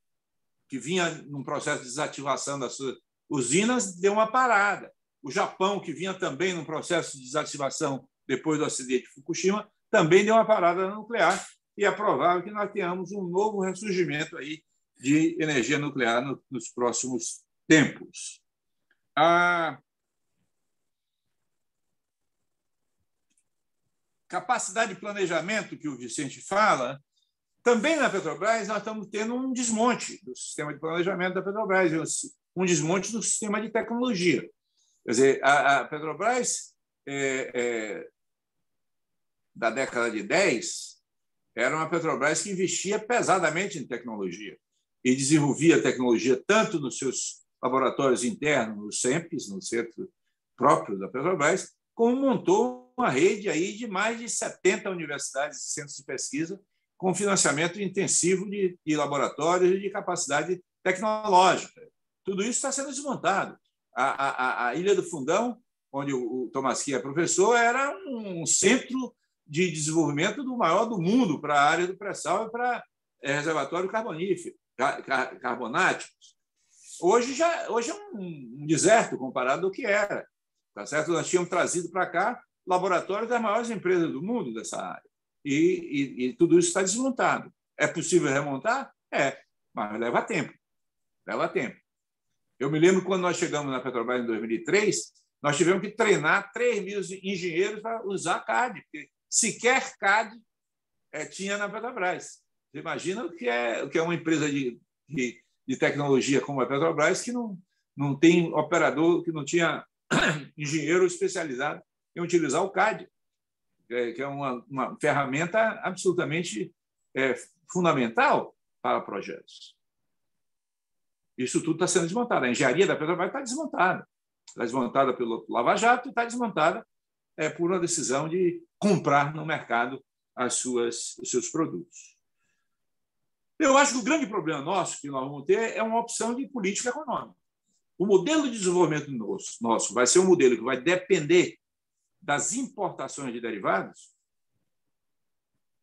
que vinha num processo de desativação das suas usinas, deu uma parada. O Japão, que vinha também num processo de desativação depois do acidente de Fukushima, também deu uma parada nuclear, e é provável que nós tenhamos um novo ressurgimento aí de energia nuclear nos próximos tempos. A capacidade de planejamento que o Vicente fala, também na Petrobras nós estamos tendo um desmonte do sistema de planejamento da Petrobras, um desmonte do sistema de tecnologia. Quer dizer, a Petrobras, da década de 10, era uma Petrobras que investia pesadamente em tecnologia e desenvolvia tecnologia tanto nos seus laboratórios internos, nos CEMPs, no centro próprio da Petrobras, como montou uma rede aí de mais de 70 universidades e centros de pesquisa com financiamento intensivo de laboratórios e de capacidade tecnológica. Tudo isso está sendo desmontado. A Ilha do Fundão, onde o Tomasquim é professor, era um centro de desenvolvimento do maior do mundo para a área do pré-sal e para reservatório carbonático. Hoje é um deserto comparado ao que era. Tá certo? Nós tínhamos trazido para cá laboratórios das maiores empresas do mundo dessa área. E tudo isso está desmontado. É possível remontar? Mas leva tempo. Leva tempo. Eu me lembro quando nós chegamos na Petrobras em 2003, nós tivemos que treinar 3.000 engenheiros para usar CAD, porque sequer CAD tinha na Petrobras. Você imagina o que é uma empresa de tecnologia como a Petrobras que não tem operador, que não tinha engenheiro especializado em utilizar o CAD, que é uma ferramenta absolutamente fundamental para projetos. Isso tudo está sendo desmontado. A engenharia da Petrobras está desmontada. Está desmontada pelo Lava Jato e está desmontada por uma decisão de comprar no mercado os seus produtos. Eu acho que o grande problema nosso que nós vamos ter é uma opção de política econômica. O modelo de desenvolvimento nosso vai ser um modelo que vai depender das importações de derivados.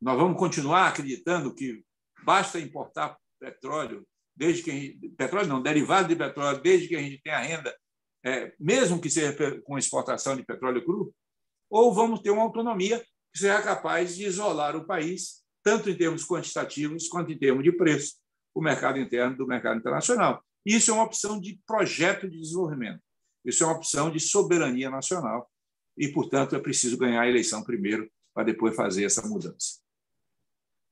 Nós vamos continuar acreditando que basta importar petróleo, derivado de petróleo, desde que a gente tenha renda, mesmo que seja com exportação de petróleo cru, ou vamos ter uma autonomia que seja capaz de isolar o país, tanto em termos quantitativos quanto em termos de preço, o mercado interno do mercado internacional. Isso é uma opção de projeto de desenvolvimento. Isso é uma opção de soberania nacional e, portanto, é preciso ganhar a eleição primeiro para depois fazer essa mudança.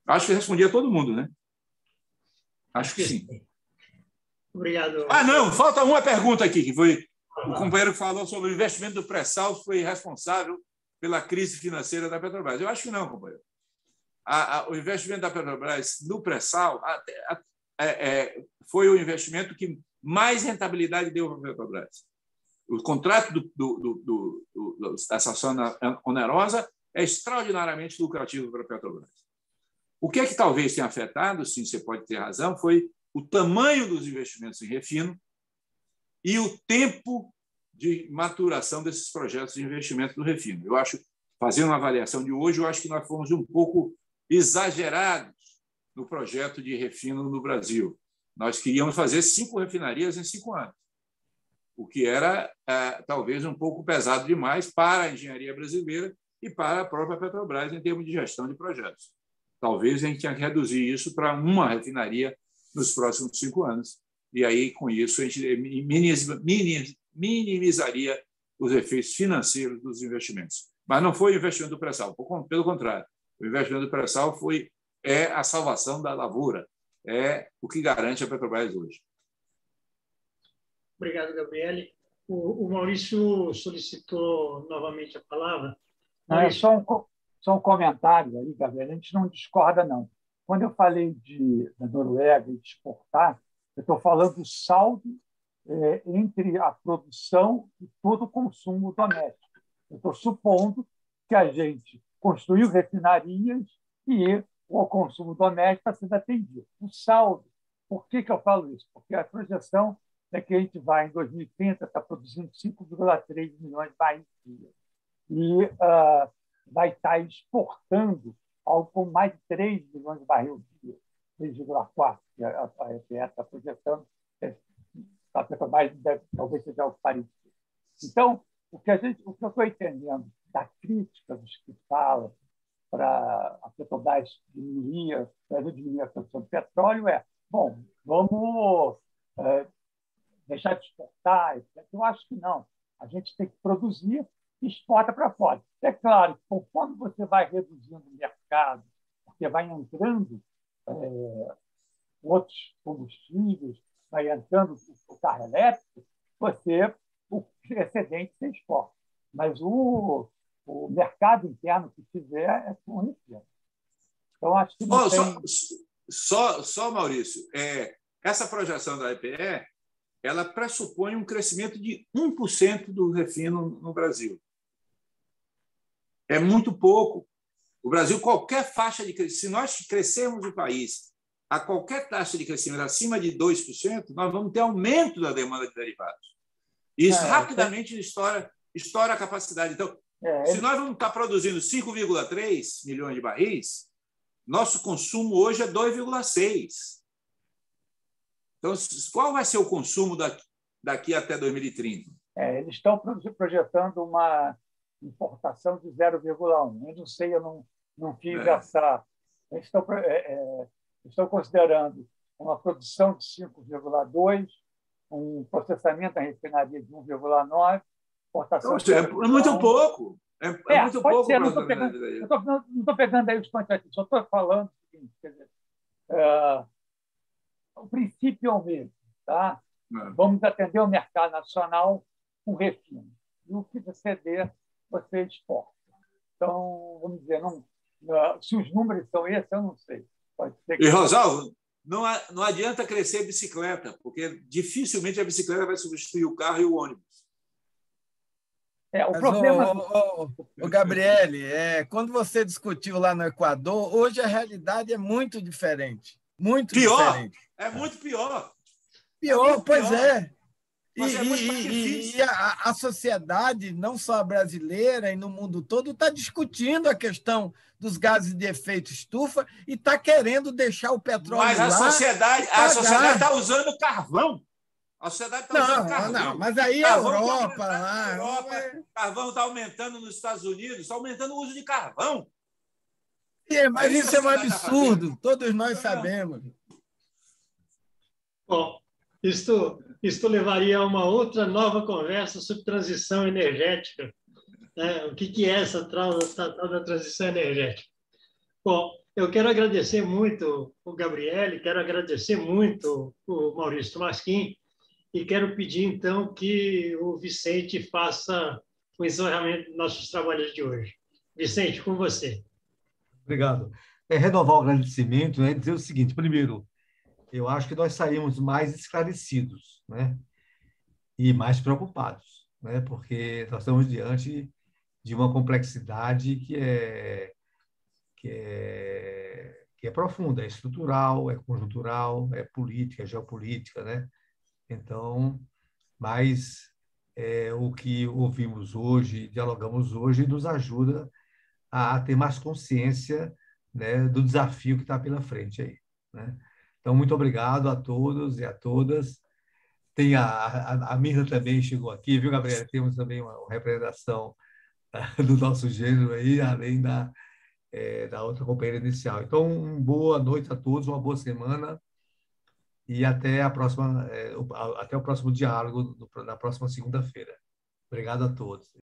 Acho que respondi a todo mundo, né? Acho que sim. Obrigado. Não, falta uma pergunta aqui, que foi O companheiro falou sobre o investimento do pré-sal foi responsável pela crise financeira da Petrobras. Eu acho que não, companheiro. O investimento da Petrobras no pré-sal foi o investimento que mais rentabilidade deu para a Petrobras. O contrato da sanção onerosa é extraordinariamente lucrativo para a Petrobras. O que é que talvez tenha afetado, sim, você pode ter razão, foi o tamanho dos investimentos em refino e o tempo de maturação desses projetos de investimento do refino. Eu acho, fazendo uma avaliação de hoje, eu acho que nós fomos um pouco exagerados no projeto de refino no Brasil. Nós queríamos fazer 5 refinarias em 5 anos, o que era talvez um pouco pesado demais para a engenharia brasileira e para a própria Petrobras em termos de gestão de projetos. Talvez a gente tenha que reduzir isso para uma refinaria nos próximos 5 anos. E aí, com isso, a gente minimizaria os efeitos financeiros dos investimentos. Mas não foi o investimento do pré-sal, pelo contrário. O investimento do pré-sal é a salvação da lavoura, é o que garante a Petrobras hoje. Obrigado, Gabriele. O Maurício solicitou novamente a palavra. É só um comentário aí, Gabriele. A gente não discorda, não. Quando eu falei da Noruega e de exportar, eu estou falando do saldo entre a produção e todo o consumo doméstico. Eu estou supondo que a gente construiu refinarias e o consumo doméstico está sendo atendido. O saldo, por que eu falo isso? Porque a projeção é que a gente vai, em 2030, estar produzindo 5,3 milhões de barris por dia. E vai estar exportando algo como mais de 3 milhões de barris por dia, 3,4, que a EPE está projetando. A Petrobras talvez seja algo parecido. Então, o que eu estou entendendo da crítica dos que falam para a Petrobras diminuir a produção de petróleo bom, vamos deixar de exportar, etc. Eu acho que não. A gente tem que produzir e exporta para fora. É claro que, conforme você vai reduzindo o mercado, porque vai entrando outros combustíveis, vai entrando o carro elétrico, o excedente você exporta. Mas o mercado interno que tiver é com refino. Então, acho que não tem... Só, Maurício, essa projeção da EPE, ela pressupõe um crescimento de 1% do refino no Brasil. É muito pouco. O Brasil, qualquer faixa de crescimento, se nós crescermos o país a qualquer taxa de crescimento acima de 2%, nós vamos ter aumento da demanda de derivados. E isso rapidamente estoura a capacidade. Então, se nós vamos estar produzindo 5,3 milhões de barris, nosso consumo hoje é 2,6. Então, qual vai ser o consumo daqui até 2030? Eles estão projetando uma importação de 0,1. Eu não sei, eu não fiz essa... Eles estão considerando uma produção de 5,2, um processamento da refinaria de 1,9, importação de 0,1. É muito pouco. É muito pouco. Ser, não estou pegando aí os quantitativos, só estou falando o seguinte, quer dizer, o princípio é o mesmo. Tá? Vamos atender o mercado nacional com refino. E o que você der, você exporta. Então, vamos dizer, se os números são esses, eu não sei. Pode ser que... E, Rosalvo, não adianta crescer bicicleta, porque dificilmente a bicicleta vai substituir o carro e o ônibus. O problema... Gabriele, quando você discutiu lá no Equador, hoje a realidade é muito diferente. Muito diferente. É muito pior. Pois é. E a sociedade, não só a brasileira e no mundo todo, está discutindo a questão dos gases de efeito estufa e está querendo deixar o petróleo Mas a sociedade está usando carvão. A sociedade está usando carvão. Não, mas aí a Europa... Carvão está aumentando nos Estados Unidos, está aumentando o uso de carvão. Mas isso é um absurdo, todos nós sabemos. Bom, isto levaria a uma outra nova conversa sobre transição energética. Né? O que é essa tal da transição energética? Bom, eu quero agradecer muito o Gabriele, quero agradecer muito o Maurício Tolmasquim, e quero pedir, então, que o Vicente faça o encerramento dos nossos trabalhos de hoje. Vicente, com você. Obrigado. Renovar o agradecimento, né? Dizer o seguinte: primeiro, eu acho que nós saímos mais esclarecidos, né? E mais preocupados, né? Porque nós estamos diante de uma complexidade que é profunda, é estrutural, é conjuntural, é política, é geopolítica, né? Então, mas o que ouvimos hoje, dialogamos hoje, nos ajuda a ter mais consciência, né, do desafio que está pela frente aí, né? Então, muito obrigado a todos e a todas. Tem a Mirna também chegou aqui, viu, Gabriela? Temos também uma representação do nosso gênero aí, além da outra companheira inicial. Então, uma boa noite a todos, uma boa semana e até até o próximo diálogo, na próxima segunda-feira. Obrigado a todos.